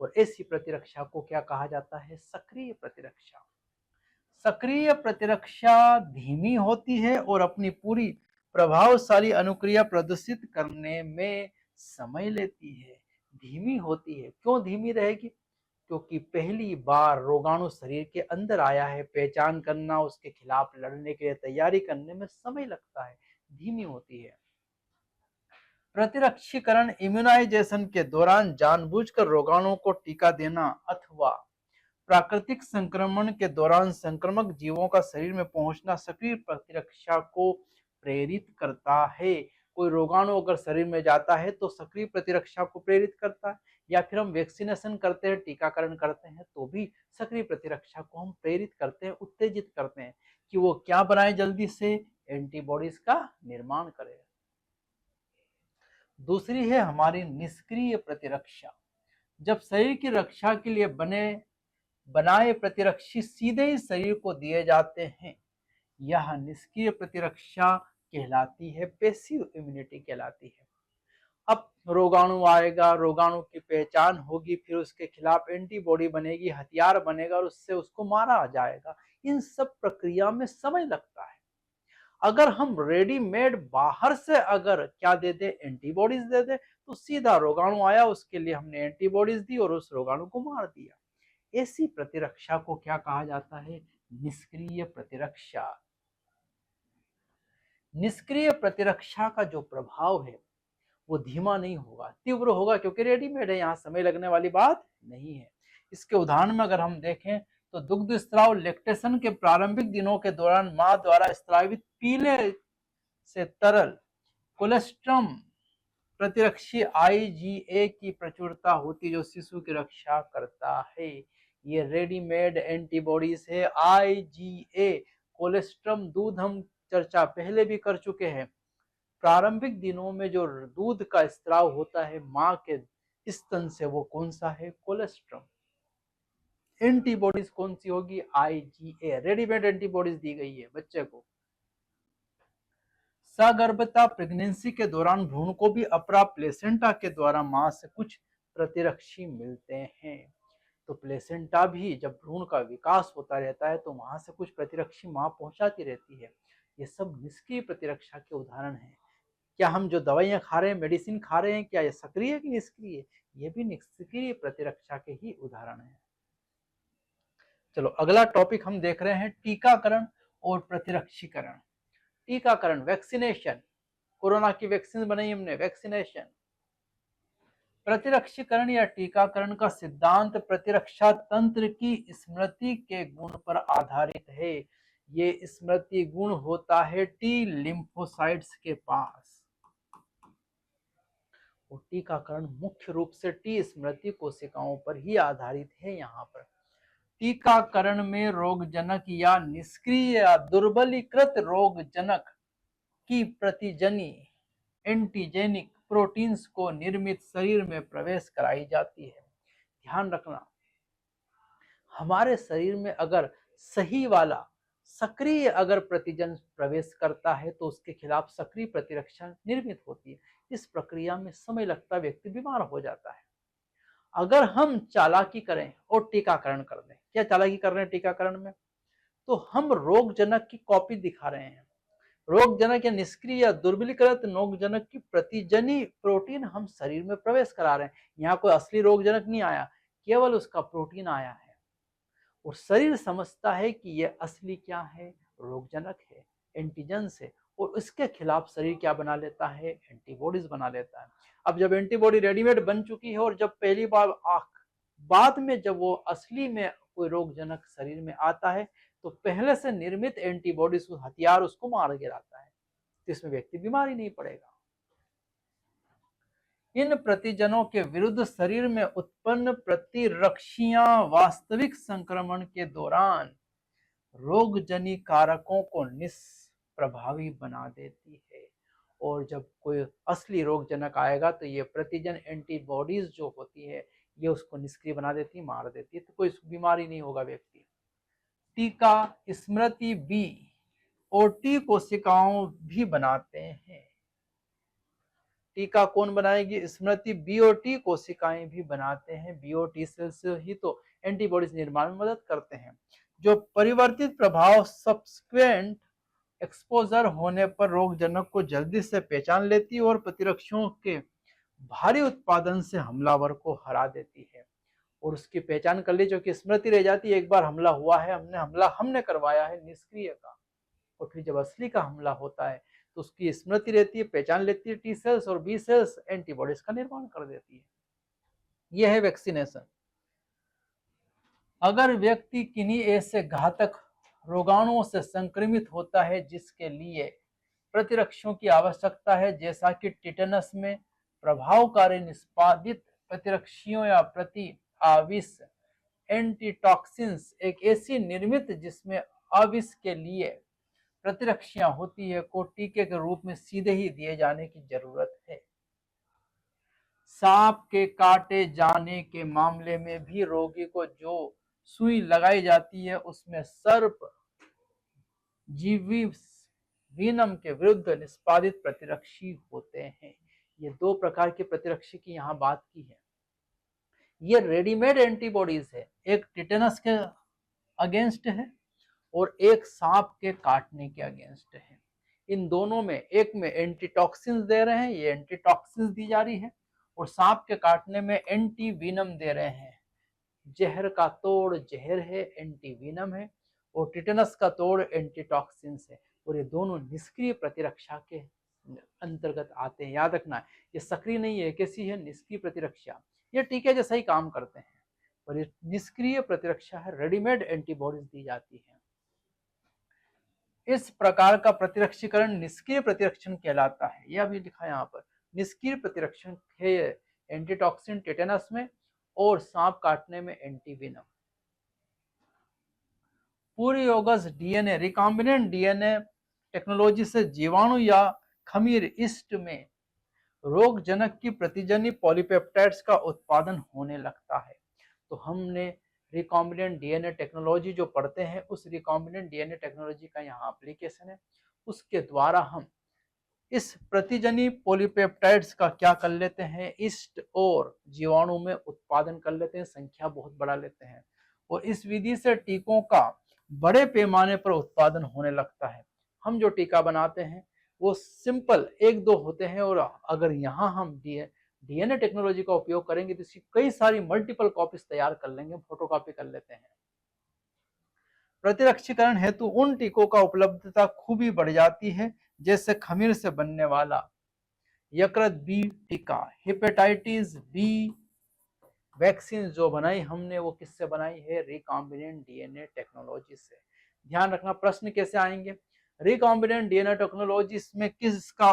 और ऐसी प्रतिरक्षा को क्या कहा जाता है? सक्रिय प्रतिरक्षा। सक्रिय प्रतिरक्षा धीमी होती है और अपनी पूरी प्रभावशाली अनुक्रिया प्रदर्शित करने में समय लेती है। धीमी होती है। क्यों धीमी रहेगी? क्योंकि पहली बार रोगाणु शरीर के अंदर आया है, पहचान करना, उसके खिलाफ लड़ने के लिए तैयारी करने में समय लगता है, धीमी होती है। प्रतिरक्षीकरण इम्यूनाइजेशन के दौरान जानबूझकर रोगाणुओं को टीका देना अथवा प्राकृतिक संक्रमण के दौरान संक्रमक जीवों का शरीर में पहुंचना सक्रिय प्रतिरक्षा को प्रेरित करता है। कोई रोगाणु अगर शरीर में जाता है तो सक्रिय प्रतिरक्षा को प्रेरित करता है, या फिर हम वैक्सीनेशन करते हैं, टीकाकरण करते हैं, तो भी सक्रिय प्रतिरक्षा को हम प्रेरित करते हैं, उत्तेजित करते हैं कि वो क्या बनाए? जल्दी से एंटीबॉडीज का निर्माण करे। दूसरी है हमारी निष्क्रिय प्रतिरक्षा। जब शरीर की रक्षा के लिए बने बनाए प्रतिरक्षी सीधे ही शरीर को दिए जाते हैं। यह निष्क्रिय प्रतिरक्षा कहलाती है, पैसिव इम्यूनिटी कहलाती है। अब रोगाणु आएगा, रोगाणु की पहचान होगी, फिर उसके खिलाफ एंटीबॉडी बनेगी, हथियार बनेगा और उससे उसको मारा जाएगा। इन सब प्रक्रिया में समय लगता है। अगर हम रेडीमेड बाहर से अगर क्या दे दे, एंटीबॉडीज दे दे, तो सीधा रोगाणु आया, उसके लिए हमने एंटीबॉडीज दी और उस रोगाणु को मार दिया। ऐसी प्रतिरक्षा को क्या कहा जाता है? निष्क्रिय प्रतिरक्षा। निष्क्रिय प्रतिरक्षा का जो प्रभाव है वो धीमा नहीं होगा, तीव्र होगा, क्योंकि रेडीमेड है, यहाँ समय लगने वाली बात नहीं है। इसके उदाहरण में अगर हम देखें तो दुग्ध स्त्राव लैक्टेशन के प्रारंभिक दिनों के दौरान मां द्वारा स्त्रावित पीले से तरल कोलेस्ट्रम प्रतिरक्षी आईजीए की प्रचुरता होती, जो शिशु की रक्षा करता है। ये रेडीमेड एंटीबॉडीज है। आईजीए कोलेस्ट्रम दूध, हम चर्चा पहले भी कर चुके हैं। प्रारंभिक दिनों में जो दूध का स्त्राव होता है मां के स्तन से, वो कौन सा है? कोलेस्ट्रम। एंटीबॉडीज कौन सी होगी? आईजीए। रेडीमेड एंटीबॉडीज दी गई है बच्चे को। सगर्भता प्रेगनेंसी के दौरान भ्रूण को भी अपरा प्लेसेंटा के द्वारा मां से कुछ प्रतिरक्षी मिलते हैं। तो प्लेसेंटा भी जब भ्रूण का विकास होता रहता है तो वहां से कुछ प्रतिरक्षी मां पहुंचाती रहती है। ये सब निष्क्रिय प्रतिरक्षा के उदाहरण हैं। क्या हम जो दवाइयां खा रहे हैं, मेडिसिन खा रहे हैं, क्या ये सक्रिय है कि निष्क्रिय? ये भी निष्क्रिय प्रतिरक्षा के ही उदाहरण है। चलो अगला टॉपिक हम देख रहे हैं, टीकाकरण और प्रतिरक्षीकरण। टीकाकरण, वैक्सीनेशन, कोरोना की वैक्सीन बनाई हमने, वैक्सीनेशन। प्रतिरक्षीकरण या टीकाकरण का सिद्धांत प्रतिरक्षा तंत्र की स्मृति के गुण पर आधारित है। ये स्मृति गुण होता है टी लिम्फोसाइट्स के पास। और टीकाकरण मुख्य रूप से टी स्मृति कोशिकाओं पर ही आधारित है। यहाँ पर टीकाकरण में रोगजनक या निष्क्रिय या दुर्बलीकृत रोगजनक की प्रतिजनी एंटीजेनिक प्रोटीन्स को निर्मित शरीर में प्रवेश कराई जाती है। ध्यान रखना, हमारे शरीर में अगर सही वाला सक्रिय अगर प्रतिजन प्रवेश करता है तो उसके खिलाफ सक्रिय प्रतिरक्षा निर्मित होती है। इस प्रक्रिया में समय लगता, व्यक्ति बीमार हो जाता है। अगर हम चालाकी करें और टीकाकरण कर दें, क्या चालाकी कर रहे हैं टीकाकरण में? तो हम रोगजनक की कॉपी दिखा रहे हैं। रोगजनक या निष्क्रिय या दुर्बलीकृत रोगजनक की प्रतिजनी प्रोटीन हम शरीर में प्रवेश करा रहे हैं। यहाँ कोई असली रोगजनक नहीं आया, केवल उसका प्रोटीन आया है। और शरीर समझता है कि यह असली क्या है? रोगजनक है, एंटीजन से, और उसके खिलाफ शरीर क्या बना लेता है? एंटीबॉडीज बना लेता है। अब जब एंटीबॉडी रेडीमेड बन चुकी है और जब पहली बार बाद में जब वो असली में कोई रोगजनक शरीर में आता है तो पहले से निर्मित एंटीबॉडीज, हथियार उसको मार गिराता है, तो इसमें व्यक्ति बीमार ही नहीं पड़ेगा। इन प्रतिजनों के विरुद्ध शरीर में उत्पन्न प्रतिरक्षियां वास्तविक संक्रमण के दौरान रोगजनी कारकों को निष्प्रभावी बना देती है। और जब कोई असली रोगजनक आएगा तो ये प्रतिजन एंटीबॉडीज जो होती है ये उसको निष्क्रिय बना देती है, मार देती है, तो कोई बीमारी नहीं होगा व्यक्ति। टीका स्मृति बी और टी कोशिकाओं भी बनाते हैं। टीका कौन बनाएगी? स्मृति बी और टी कोशिकाएं भी बनाते हैं। बी और टी सेल्स ही तो एंटीबॉडीज निर्माण में मदद करते हैं। जो परिवर्तित प्रभाव सब्सिक्वेंट एक्सपोजर होने पर रोगजनक को जल्दी से पहचान लेती है और प्रतिरक्षियों के भारी उत्पादन से हमलावर को हरा देती है। और उसकी पहचान कर ली, जो कि स्मृति रह जाती है, एक बार हमला हुआ है, हमने करवाया है निष्क्रिय का, और फिर जब असली का हमला होता है तो उसकी स्मृति रहती है, पहचान लेती है टी सेल्स, और बी सेल्स एंटीबॉडीज का निर्माण कर देती है। यह है वैक्सीनेशन। अगर व्यक्ति किन्हीं ऐसे घातक रोगाणुओं से संक्रमित होता है जिसके लिए प्रतिरक्षियों की आवश्यकता है, जैसा कि टिटेनस में प्रभावकारी निष्पादित प्रतिरक्षियों या प्रति आविष एंटीटॉक्सिन्स एक ऐसी निर्मित जिसमें आविष के लिए प्रतिरक्षियां होती है, को टीके के रूप में सीधे ही दिए जाने की जरूरत है। सांप के काटे जाने के मामले में भी रोगी को जो सुई लगाई जाती है उसमें सर्प जीवी वीनम के विरुद्ध निष्पादित प्रतिरक्षी होते हैं। ये दो प्रकार के प्रतिरक्षी की यहाँ बात की है। ये रेडीमेड एंटीबॉडीज है, एक टिटेनस के अगेंस्ट है और एक सांप के काटने के अगेंस्ट है। इन दोनों में एक में एंटीटॉक्सिन्स दे रहे हैं, ये एंटीटॉक्सिन्स दी जा रही है, और सांप के काटने में एंटी वीनम दे रहे हैं। जहर का तोड़ जहर है, एंटी वीनम है, और टिटेनस का तोड़ एंटीटॉक्सिन्स है, और ये दोनों निष्क्रिय प्रतिरक्षा के अंतर्गत आते हैं। याद रखना, ये सक्रिय नहीं है, कैसी है, निष्क्रिय प्रतिरक्षा। ये टीके जैसा ही काम करते हैं, और ये निष्क्रिय प्रतिरक्षा है, रेडीमेड एंटीबॉडीज दी जाती है। इस प्रकार का प्रतिरक्षीकरण निष्क्रिय प्रतिरक्षण कहलाता है। यह अभी लिखा है यहाँ पर, निष्क्रिय प्रतिरक्षण है एंटीटॉक्सिन टिटेनस में और सांप काटने में एंटीवीनम। प्लूरियोगस डीएनए रिकॉम्बिनेंट डीएनए टेक्नोलॉजी से जीवाणु या खमीर ईस्ट में रोगजनक की प्रतिजनी पॉलीपेप्टाइड्स का उत्पादन होने लगता है। तो हमने रिकॉम्बिनेंट डीएनए टेक्नोलॉजी जो पढ़ते हैं, उस रिकॉम्बिनेंट डीएनए टेक्नोलॉजी का यहाँ एप्लीकेशन है। उसके द्वारा हम इस प्रतिजनी पॉलीपेप्टाइड्स का क्या कर लेते हैं, ईस्ट और जीवाणु में उत्पादन कर लेते हैं, संख्या बहुत बढ़ा लेते हैं, और इस विधि से टीकों का बड़े पैमाने पर उत्पादन होने लगता है। हम जो टीका बनाते हैं वो सिंपल एक दो होते हैं, और अगर यहाँ हम डीएनए टेक्नोलॉजी का उपयोग करेंगे तो इसकी कई सारी मल्टीपल कॉपीज तैयार कर लेंगे, फोटोकॉपी कर लेते हैं। प्रतिरक्षीकरण हेतु उन टीकों का उपलब्धता खूब ही बढ़ जाती है, जैसे खमीर से बनने वाला यकृत बी टीका, हेपेटाइटिस बी वैक्सीन जो बनाई हमने वो किससे बनाई है, रिकॉम्बिनेंट डीएनए टेक्नोलॉजी से। ध्यान रखना, प्रश्न कैसे आएंगे, रिकॉम्बिनेंट डीएनए टेक्नोलॉजी में किसका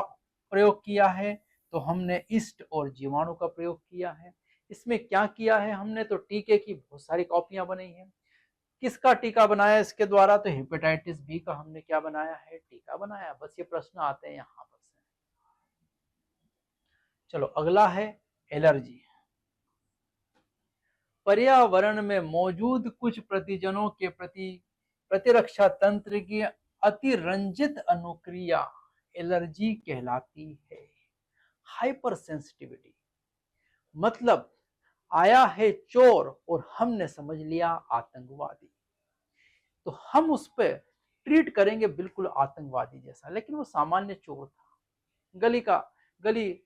प्रयोग किया है, तो हमने ईस्ट और जीवाणु का प्रयोग किया है। इसमें क्या किया है हमने, तो टीके की बहुत सारी कॉपियां बनाई है। किसका टीका बनाया इसके द्वारा, तो हेपेटाइटिस बी का हमने क्या बनाया है, टीका बनाया। बस ये प्रश्न आते हैं यहाँ पर से। चलो अगला है एलर्जी। पर्यावरण में मौजूद कुछ प्रतिजनों के प्रति प्रतिरक्षा तंत्र की अतिरंजित अनुक्रिया एलर्जी कहलाती है। हाइपर सेंसिटिविटी मतलब आया है चोर और हमने समझ लिया आतंकवादी, तो हम उस पर ट्रीट करेंगे बिल्कुल आतंकवादी जैसा, लेकिन वो सामान्य चोर था, गली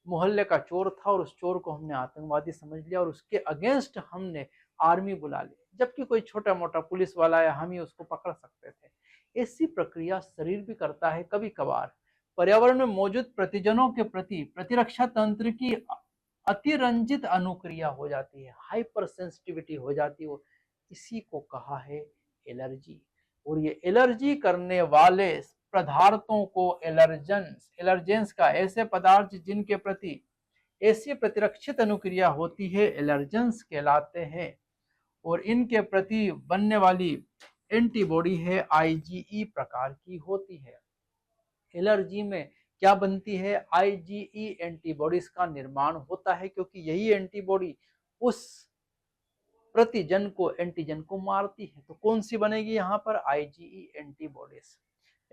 मोहल्ले का चोर था, और उस चोर को हमने आतंकवादी समझ लिया और उसके अगेंस्ट हमने आर्मी बुला ली, जबकि कोई छोटा मोटा पुलिस वाला है, हम ही उसको पकड़ सकते थे। ऐसी प्रक्रिया शरीर भी करता है कभी कभार। पर्यावरण में मौजूद प्रतिजनों के प्रति प्रतिरक्षा तंत्र की अतिरंजित अनुक्रिया हो जाती है, हाइपर सेंसिटिविटी हो जाती है, इसी को कहा है एलर्जी। और ये एलर्जी करने वाले पदार्थों को एलर्जेंस का ऐसे पदार्थ जिनके प्रति ऐसी प्रतिरक्षित अनुक्रिया होती है एलर्जेंस कहलाते हैं, और इनके प्रति बनने वाली एंटीबॉडी है आईजीई प्रकार की होती है। एलर्जी में क्या बनती है, आईजीई एंटीबॉडीज का निर्माण होता है, क्योंकि यही एंटीबॉडी उस प्रतिजन को एंटीजन को मारती है। तो कौन सी बनेगी यहाँ पर, आईजीई एंटीबॉडीज।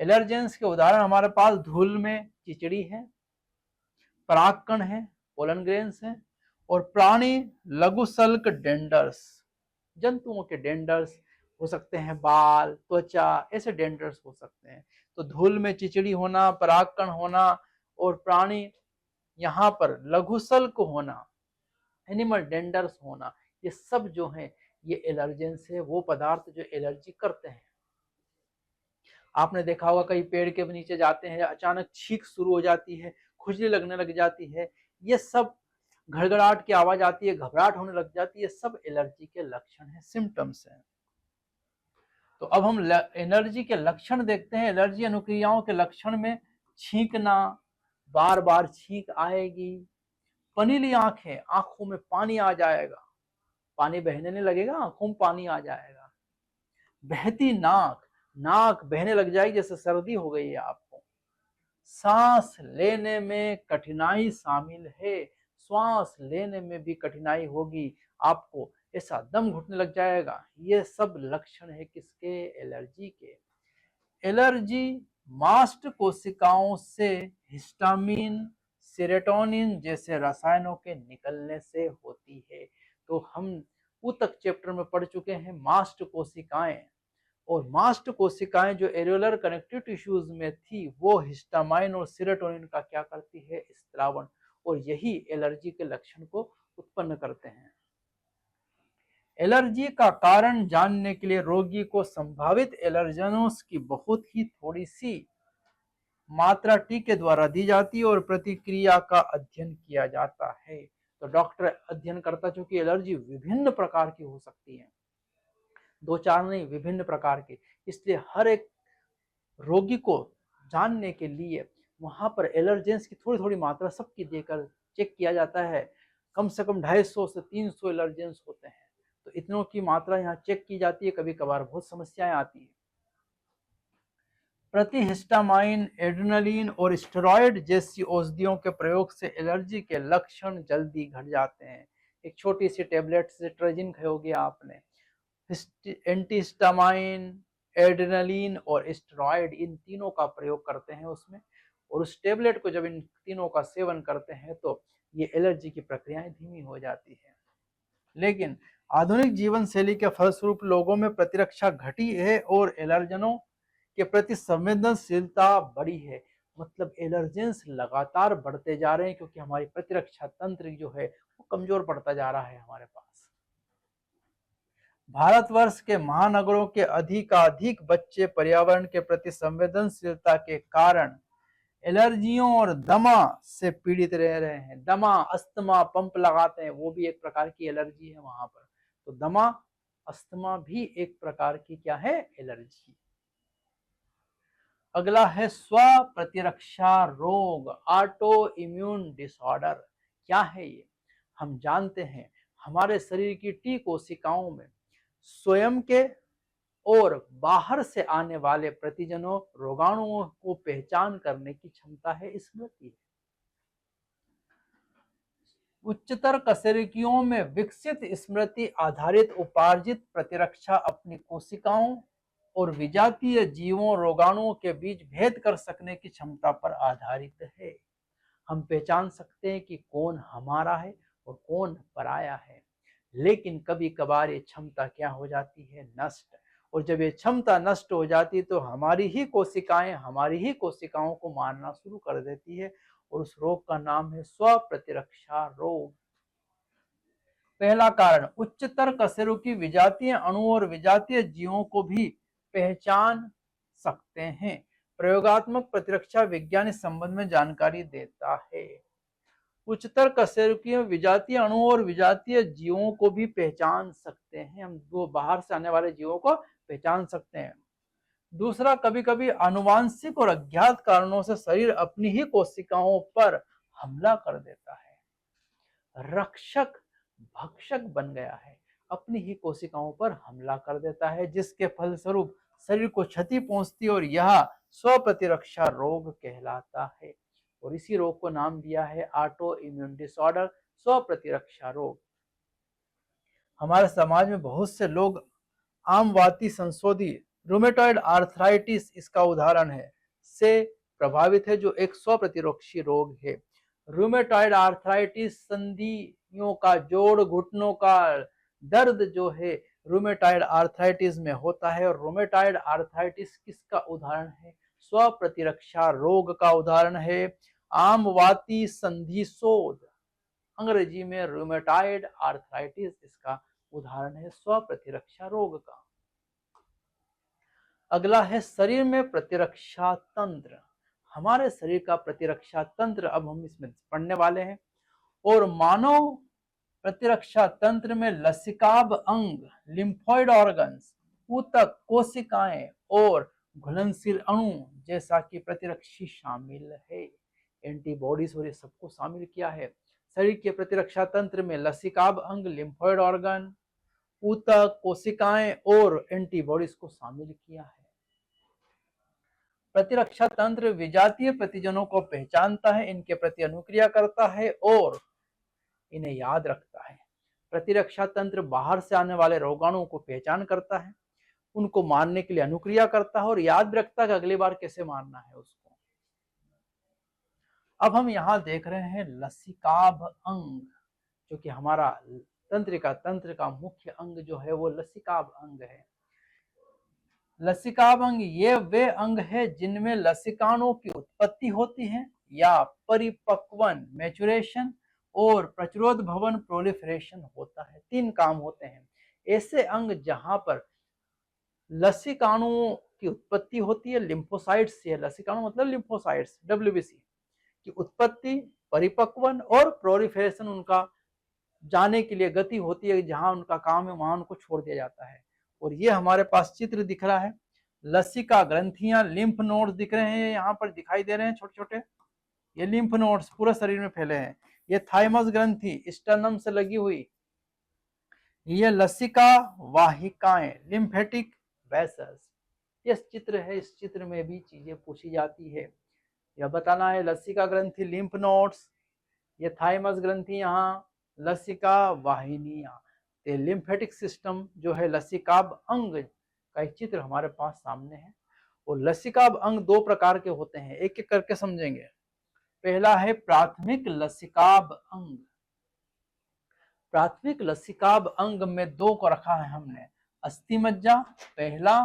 एलर्जेंस के उदाहरण हमारे पास धूल में चिचड़ी है, परागकण है, पोलन ग्रेन्स है, और प्राणी लघुशल्क डेंडर्स, जंतुओं के डेंडर्स हो सकते हैं, बाल त्वचा ऐसे डेंडर्स हो सकते हैं। तो धूल में चिचड़ी होना, परागकण होना, और प्राणी यहाँ पर लघुशल्क होना, एनिमल डेंडर्स होना, ये सब जो है ये एलर्जेंस है, वो पदार्थ जो एलर्जी करते हैं। आपने देखा होगा कई पेड़ के नीचे जाते हैं, अचानक छींक शुरू हो जाती है, खुजली लगने लग जाती है, ये सब घड़घड़ाहट की आवाज आती है, घबराहट होने लग जाती है, सब एलर्जी के लक्षण हैं, सिम्टम्स हैं। तो अब हम एलर्जी के लक्षण देखते हैं। एलर्जी अनुक्रियाओं के लक्षण में छींकना, बार बार छींक आएगी, पनीली आंखें, आंखों में पानी आ जाएगा, पानी बहने नहीं लगेगा, आंखों में पानी आ जाएगा, बहती नाक, नाक बहने लग जाएगी जैसे सर्दी हो गई है आपको, सांस लेने में कठिनाई शामिल है, श्वास लेने में भी कठिनाई होगी, आपको ऐसा दम घुटने लग जाएगा। ये सब लक्षण है किसके? एलर्जी के। एलर्जी मास्ट कोशिकाओं से हिस्टामिन, सेरोटोनिन जैसे रसायनों के निकलने से होती है। तो हम ऊतक चैप्टर में पढ़ चुके हैं मास्ट कोशिकाएं, और मास्ट कोशिकाएं जो एरियोलर कनेक्टिव टिश्यूज में थी वो हिस्टामाइन और सेरोटोनिन का क्या करती है? स्त्रावण, और यही एलर्जी के लक्षण को उत्पन्न करते हैं। एलर्जी का कारण जानने के लिए रोगी को संभावित एलर्जेनोस की बहुत ही थोड़ी सी मात्रा टीके द्वारा दी जाती है और प्रतिक्रिया का अध्ययन किया जाता है। तो डॉक्टर अध्ययन करता, चूंकि एलर्जी विभिन्न प्रकार की हो सकती है, दो चार नहीं, विभिन्न प्रकार की, इसलिए हर एक रोगी को जानने के लिए वहां पर एलर्जेंस की थोड़ी थोड़ी मात्रा सबकी देकर चेक किया जाता है। कम से कम 250 से 300 एलर्जेंस होते हैं, तो इतनों की मात्रा यहाँ चेक की जाती है। कभी कभार बहुत समस्याएं आती है। प्रतिहिस्टामाइन, एड्रेनलिन और स्टेरॉयड जैसी औषधियों के प्रयोग से एलर्जी के लक्षण जल्दी घट जाते हैं। एक छोटी सी टेबलेट सिट्राजिन खाओगे आपने, एंटीहिस्टामाइन, एड्रेनलिन और स्टेरॉयड, इन तीनों का प्रयोग करते हैं उसमें, और उस टेबलेट को जब इन तीनों का सेवन करते हैं तो ये एलर्जी की प्रक्रियाएं धीमी हो जाती है। लेकिन आधुनिक जीवन शैली के फलस्वरूप लोगों में प्रतिरक्षा घटी है और एलर्जनों के प्रति संवेदनशीलता बढ़ी है। मतलब एलर्जेंस लगातार बढ़ते जा रहे हैं, क्योंकि हमारी प्रतिरक्षा तंत्र जो है वो कमजोर पड़ता जा रहा है हमारे पास। भारतवर्ष के महानगरों के अधिकाधिक बच्चे पर्यावरण के प्रति संवेदनशीलता के कारण एलर्जियों और दमा से पीड़ित रह रहे हैं। दमा, अस्थमा, पंप लगाते हैं, वो भी एक प्रकार की एलर्जी है वहां पर। तो दमा, अस्थमा भी एक प्रकार की क्या है? एलर्जी। अगला है स्व प्रतिरक्षा रोग, ऑटो इम्यून डिसऑर्डर। क्या है ये? हम जानते हैं हमारे शरीर की टी कोशिकाओं में स्वयं के और बाहर से आने वाले प्रतिजनों, रोगाणुओं को पहचान करने की क्षमता है, स्मृति है। उच्चतर कशेरुकियों में विकसित स्मृति आधारित उपार्जित प्रतिरक्षा अपनी कोशिकाओं और विजातीय जीवों, रोगाणुओं के बीच भेद कर सकने की क्षमता पर आधारित है। हम पहचान सकते हैं कि कौन हमारा है और कौन पराया है, लेकिन कभी कभार ये क्षमता क्या हो जाती है? नष्ट। और जब ये क्षमता नष्ट हो जाती है तो हमारी ही कोशिकाएं हमारी ही कोशिकाओं को मारना शुरू कर देती है, और उस रोग का नाम है स्व प्रतिरक्षा रोग। पहला कारण, उच्चतर कशेरुकी विजातीय अणु और विजातीय जीवों को भी पहचान सकते हैं। प्रयोगात्मक प्रतिरक्षा विज्ञान इस संबंध में जानकारी देता है। उच्चतर कशेरुकी विजातीय अणु और विजातीय जीवों को भी पहचान सकते हैं, हम वो बाहर से आने वाले जीवों को पहचान सकते हैं। दूसरा, कभी कभी आनुवांशिक और अज्ञात कारणों से शरीर अपनी ही कोशिकाओं पर हमला कर देता है। रक्षक भक्षक बन गया है, अपनी ही कोशिकाओं पर हमला कर देता है, जिसके फलस्वरूप शरीर को क्षति पहुंचती है, और यह स्व प्रतिरक्षा रोग कहलाता है। और इसी रोग को नाम दिया है ऑटो इम्यून डिसऑर्डर, स्व प्रतिरक्षा रोग। हमारे समाज में बहुत से लोग आमवाती संशोधी रूमेटॉइड आर्थराइटिस इसका उदाहरण है से प्रभावित है, जो एक स्व प्रतिरोधी रोग है। रूमेटॉइड आर्थराइटिस संधियों का जोड़, घुटनों का दर्द जो है रूमेटॉइड आर्थराइटिस में होता है। और रूमेटॉइड आर्थराइटिस किसका उदाहरण है? स्व प्रतिरक्षा रोग का उदाहरण है। आमवाती संधि शोध, अंग्रेजी में रूमेटॉइड आर्थराइटिस, इसका उदाहरण है स्व प्रतिरक्षा रोग का। अगला है शरीर में प्रतिरक्षा तंत्र। हमारे शरीर का प्रतिरक्षा तंत्र अब हम इसमें पढ़ने वाले हैं। और मानव प्रतिरक्षा तंत्र में लसिकाभ अंग, लिम्फोइड ऑर्गन्स, ऊतक, कोशिकाएं और घुलनशील अणु जैसा कि प्रतिरक्षी शामिल है। एंटीबॉडीज और ये सबको शामिल किया है। शरीर के प्रतिरक्षा तंत्र में लसिकाभ अंग, लिम्फोइड ऑर्गन, ऊतक, कोशिकाएं और एंटीबॉडीज को शामिल किया है। प्रतिरक्षा तंत्र विजातीय प्रतिजनों को पहचानता है, इनके प्रति अनुक्रिया करता है और इन्हें याद रखता है। प्रतिरक्षा तंत्र बाहर से आने वाले रोगाणुओं को पहचान करता है, उनको मारने के लिए अनुक्रिया करता है और याद भी रखता है कि अगली बार कैसे मारना है उसको। अब हम यहाँ देख रहे हैं लसिकाभ अंग, जो कि हमारा तंत्र का मुख्य अंग जो है वो लसिकाभ अंग है। लसिकाभ अंग ये वे अंग है जिनमें लसिकाणुओं की उत्पत्ति होती है या परिपक्वन मैचुरेशन और प्रचुरोद भवन प्रोलिफरेशन होता है। 3 काम होते हैं। ऐसे अंग जहां पर लसिकाणुओं की उत्पत्ति होती है, लिम्फोसाइट्स से, लसिकाणु मतलब लिम्फोसाइट्स, WBC की उत्पत्ति, परिपक्वन और प्रोलिफरेशन उनका जाने के लिए गति होती है, जहां उनका काम है वहां उनको छोड़ दिया जाता है। और ये हमारे पास चित्र दिख रहा है, लसिका ग्रंथियां, लिम्फ नोड्स दिख रहे हैं, यहाँ पर दिखाई दे रहे हैं छोटे छोटे, ये लिम्फ नोड्स पूरे शरीर में फैले हैं। ये थाइमस ग्रंथि स्टर्नम से लगी हुई, ये लसिका वाहिकाएं, लिम्फेटिक वेसल्स। ये चित्र है, इस चित्र में भी चीजें पूछी जाती है। यह बताना है लसिका ग्रंथि, लिम्फ नोड्स, ये थाइमस ग्रंथि, यहाँ लसिका वाहिनियां, ये लिम्फेटिक सिस्टम जो है लसिकाभ अंग का एक चित्र हमारे पास सामने है। और लसिकाभ अंग 2 प्रकार के होते हैं, एक एक करके समझेंगे। पहला है प्राथमिक लसिकाभ अंग। प्राथमिक लसिकाभ अंग में 2 को रखा है हमने, अस्थिमज्जा पहला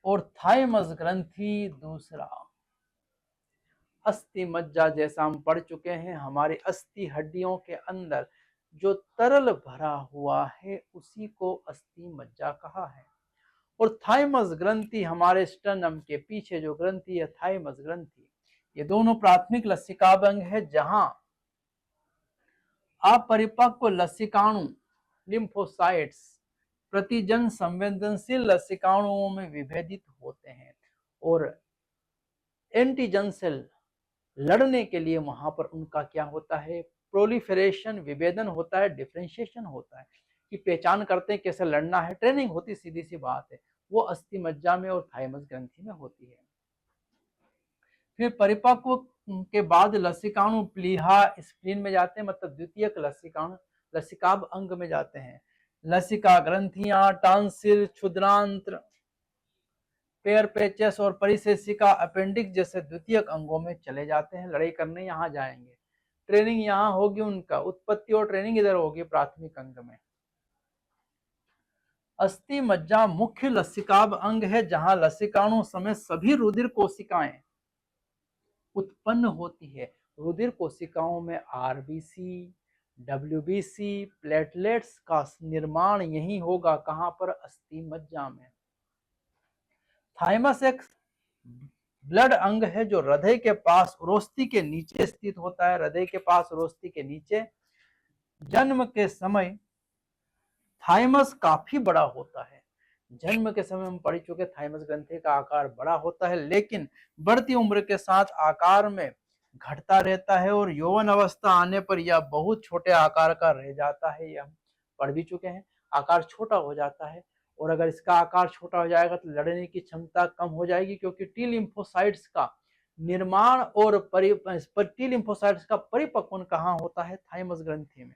और थाइमस ग्रंथि दूसरा। अस्थि मज्जा जैसा हम पढ़ चुके हैं, हमारी अस्थि हड्डियों के अंदर जो तरल भरा हुआ है उसी को अस्थि मज्जा कहा है। और थाइमस ग्रंथि हमारे स्टर्नम के पीछे जो ग्रंथि है थाइमस ग्रंथि, ये दोनों प्राथमिक लसिकाभ अंग है जहां अपरिपक्व लसिकाणु लिम्फोसाइट्स प्रतिजन संवेदनशील लसिकाणुओं में विभेदित होते हैं और एंटीजन से लड़ने के लिए वहां पर उनका क्या होता है, प्रोलिफरेशन, विभेदन होता है, डिफरेंशिएशन होता है, कि पहचान करते हैं कैसे लड़ना है, ट्रेनिंग होती, सीधी सी बात है, वो अस्थि मज्जा में और थाइमस ग्रंथि में होती है। फिर परिपक्व के बाद लसिकाणु प्लीहा स्प्लीन में जाते हैं, मतलब द्वितीयक लसिकाणु लसिकाभ अंग में जाते हैं। लसिका ग्रंथियां टांसिल, क्षुद्रांत्र, पेयर पेचेस और परिशेषिका अपेंडिक्स जैसे द्वितीयक अंगों में चले जाते हैं, लड़ाई करने यहाँ जाएंगे। ट्रेनिंग यहाँ होगी, उनका उत्पत्ति और ट्रेनिंग इधर होगी प्राथमिक अंग में। अस्थि मज्जा मुख्य लसिकाभ अंग है जहां लसिकाणु समेत सभी रुधिर कोशिकाएं उत्पन्न होती है। रुधिर कोशिकाओं में आरबीसी, WBC, प्लेटलेट्स का निर्माण यही होगा, कहां पर, अस्थि मज्जा में। थाइमस एक ब्लड अंग है जो हृदय के पास उरोस्थि के नीचे स्थित होता है, हृदय के पास उरोस्थि के नीचे। जन्म के समय थाइमस काफी बड़ा होता है, जन्म के समय हम पढ़ चुके, थाइमस ग्रंथि का आकार बड़ा होता है, लेकिन बढ़ती उम्र के साथ आकार में घटता रहता है और यौवन अवस्था आने पर यह बहुत छोटे आकार का रह जाता है, यह हम पढ़ भी चुके हैं, आकार छोटा हो जाता है। और अगर इसका आकार छोटा हो जाएगा तो लड़ने की क्षमता कम हो जाएगी, क्योंकि टी लिम्फोसाइट्स का निर्माण और टी लिम्फोसाइट्स का परिपक्वन कहाँ होता है, थाइमस ग्रंथि में।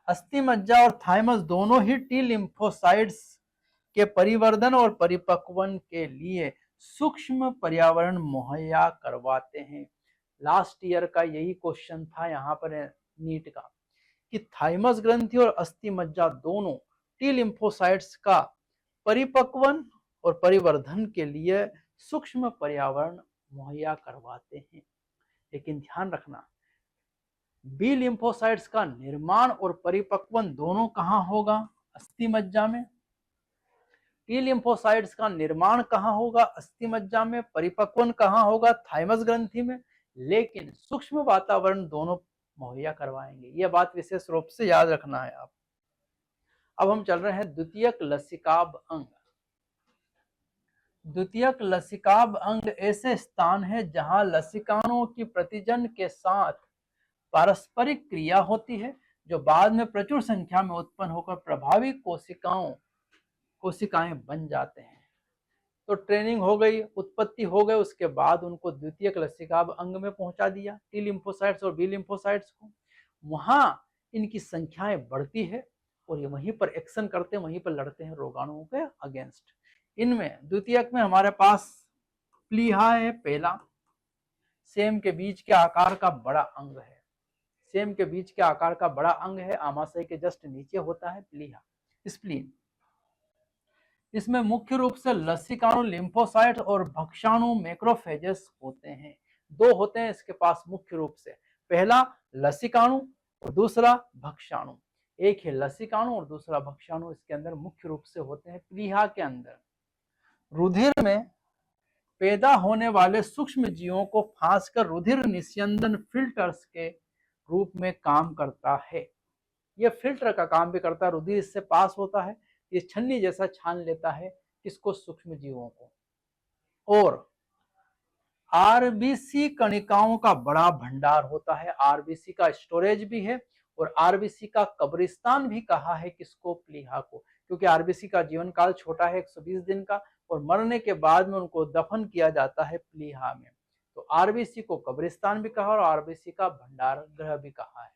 अस्थि मज्जा और थाइमस दोनों ही टी लिम्फोसाइट्स के परिवर्धन और परिपक्वन के लिए सूक्ष्म पर्यावरण मुहैया करवाते हैं। लास्ट ईयर का यही क्वेश्चन था यहाँ पर नीट का, कि थाइमस ग्रंथि और अस्थि मज्जा दोनों टी लिम्फोसाइट्स का परिपक्वन और परिवर्धन के लिए सूक्ष्म पर्यावरण मुहैया करवाते हैं। लेकिन ध्यान रखना, बी लिम्फोसाइट्स का निर्माण और परिपक्वन दोनों कहां होगा, अस्थि मज्जा में। टी लिम्फोसाइट्स का निर्माण कहां होगा, अस्थि मज्जा में। परिपक्वन कहां होगा, थाइमस ग्रंथि में। लेकिन सूक्ष्म वातावरण दोनों मुहैया करवाएंगे, यह बात विशेष रूप से याद रखना है आप। अब हम चल रहे हैं द्वितीयक लसिकाभ अंग। द्वितीयक लसिकाभ अंग ऐसे स्थान है जहां लसिकाणुओं की प्रतिजन के साथ पारस्परिक क्रिया होती है, जो बाद में प्रचुर संख्या में उत्पन्न होकर प्रभावी कोशिकाएं बन जाते हैं। तो ट्रेनिंग हो गई, उत्पत्ति हो गई, उसके बाद उनको द्वितीयक लसिकाभ अंग में पहुंचा दिया, टी लिम्फोसाइट्स और बी लिम्फोसाइट्स को। वहां इनकी संख्याएं बढ़ती है और ये वहीं पर एक्शन करते हैं, वहीं पर लड़ते हैं रोगाणुओं के अगेंस्ट। इनमें द्वितीयक में हमारे पास प्लीहा है पहला, सेम के बीच के आकार का बड़ा अंग है, सेम के बीच के आकार का बड़ा अंग है, आमाशय के जस्ट नीचे होता है प्लीहा, स्प्लीन। इसमें मुख्य रूप से लसिकाणु लिम्फोसाइट और भक्षाणु मैक्रोफेजेस होते हैं। दो होते हैं इसके पास मुख्य रूप से, पहला लसिकाणु और दूसरा भक्षाणु। एक है लसिकाणु और दूसरा भक्षाणु इसके अंदर मुख्य रूप से होते हैं प्लीहा के अंदर। रुधिर में पैदा होने वाले सूक्ष्म जीवों को फांसकर रुधिर निस्यंदन फिल्टर्स के रूप में काम करता है। यह फिल्टर का काम भी करता है, रुधिर इससे पास होता है, ये छन्नी जैसा छान लेता है किसको, सूक्ष्म जीवों को। और आरबीसी कणिकाओं का बड़ा भंडार होता है, आरबीसी का स्टोरेज भी है और आरबीसी का कब्रिस्तान भी कहा है किसको, प्लीहा को, क्योंकि आरबीसी का जीवन काल छोटा है 120 दिन का और मरने के बाद में उनको दफन किया जाता है प्लीहा में। तो आरबीसी को कब्रिस्तान भी कहा और आरबीसी का भंडार गृह भी कहा है।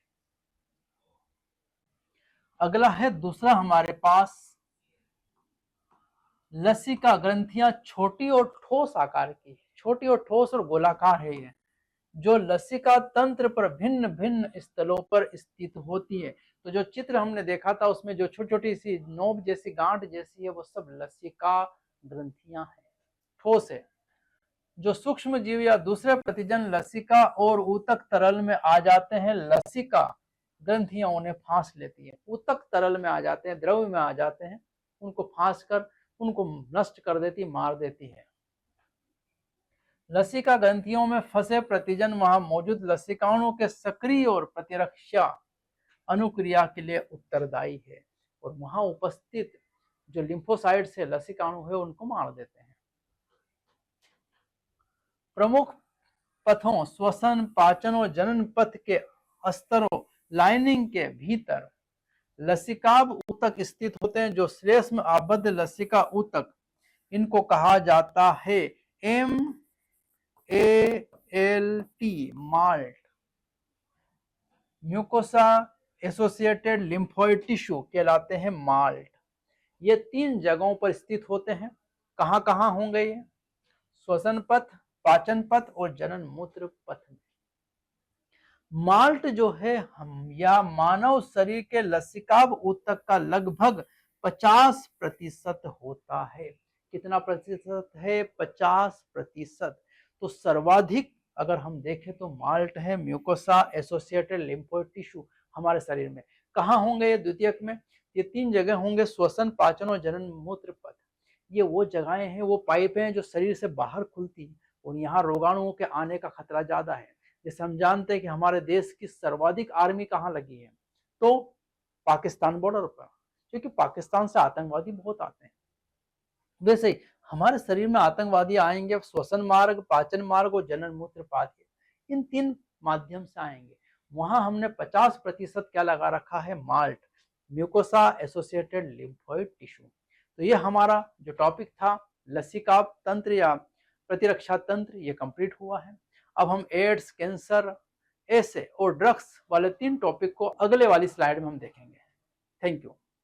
अगला है दूसरा हमारे पास लसिका ग्रंथियां छोटी और ठोस आकार की, छोटी और ठोस और गोलाकार है ये, जो लसिका तंत्र पर भिन्न भिन्न स्थलों पर स्थित होती है। तो जो चित्र हमने देखा था उसमें जो छोटी छोटी सी नोब जैसी गांठ जैसी है वो सब लसिका ग्रंथियां हैं, ठोस है। जो सूक्ष्म जीव या दूसरे प्रतिजन लसिका और ऊतक तरल में आ जाते हैं, लसिका ग्रंथियां उन्हें फांस लेती है, ऊतक तरल में आ जाते हैं, द्रव में आ जाते हैं, उनको फांस कर उनको नष्ट कर देती, मार देती है। लसिका ग्रंथियों में फंसे प्रतिजन वहां मौजूद लसिकाओं के सक्रिय और प्रतिरक्षा अनुक्रिया के लिए उत्तरदायी है और वहां उपस्थित जो लिम्फोसाइट से लसिकाणु है उनको मार देते हैं। प्रमुख पथों श्वसन, पाचन और जनन पथ के स्तरों लाइनिंग के भीतर लसिकाभ ऊतक स्थित होते हैं, जो श्लेष्म आबद्ध लसिका ऊतक, इनको कहा जाता है MALT, malt. Mucosa associated lymphoid tissue कहलाते हैं माल्ट। ये 3 जगहों पर स्थित होते हैं। कहां कहां होंगे ये, श्वसन पथ, पाचन पथ और जनन मूत्र पथ में। माल्ट जो है हम या मानव शरीर के लसिकाभ ऊतक का लगभग 50% होता है। कितना प्रतिशत है, 50%। तो सर्वाधिक अगर हम देखें तो माल्ट है, म्यूकोसा एसोसिएटेड लिम्फोइड टिश्यू हमारे शरीर में। कहाँ होंगे ये द्वितीयक में, ये 3 जगह होंगे, श्वसन, पाचन और जनन मूत्र पथ। ये वो जगहें हैं, वो पाइप हैं जो शरीर से बाहर खुलती है और यहाँ रोगाणुओं के आने का खतरा ज्यादा है। जैसे हम जानते हैं कि हमारे देश की सर्वाधिक आर्मी कहाँ लगी है, तो पाकिस्तान बॉर्डर पर, क्योंकि पाकिस्तान से आतंकवादी बहुत आते हैं। वैसे ही हमारे शरीर में आतंकवादी आएंगे श्वसन मार्ग, पाचन मार्ग और जनन मूत्र पाथ, इन 3 माध्यम से आएंगे। वहां हमने 50% क्या लगा रखा है, malt, mucosa associated lymphoid tissue. तो ये हमारा जो टॉपिक था लसिका तंत्र या प्रतिरक्षा तंत्र, ये कंप्लीट हुआ है। अब हम एड्स, कैंसर, ऐसे और ड्रग्स वाले 3 टॉपिक को अगले वाली स्लाइड में हम देखेंगे। Thank you.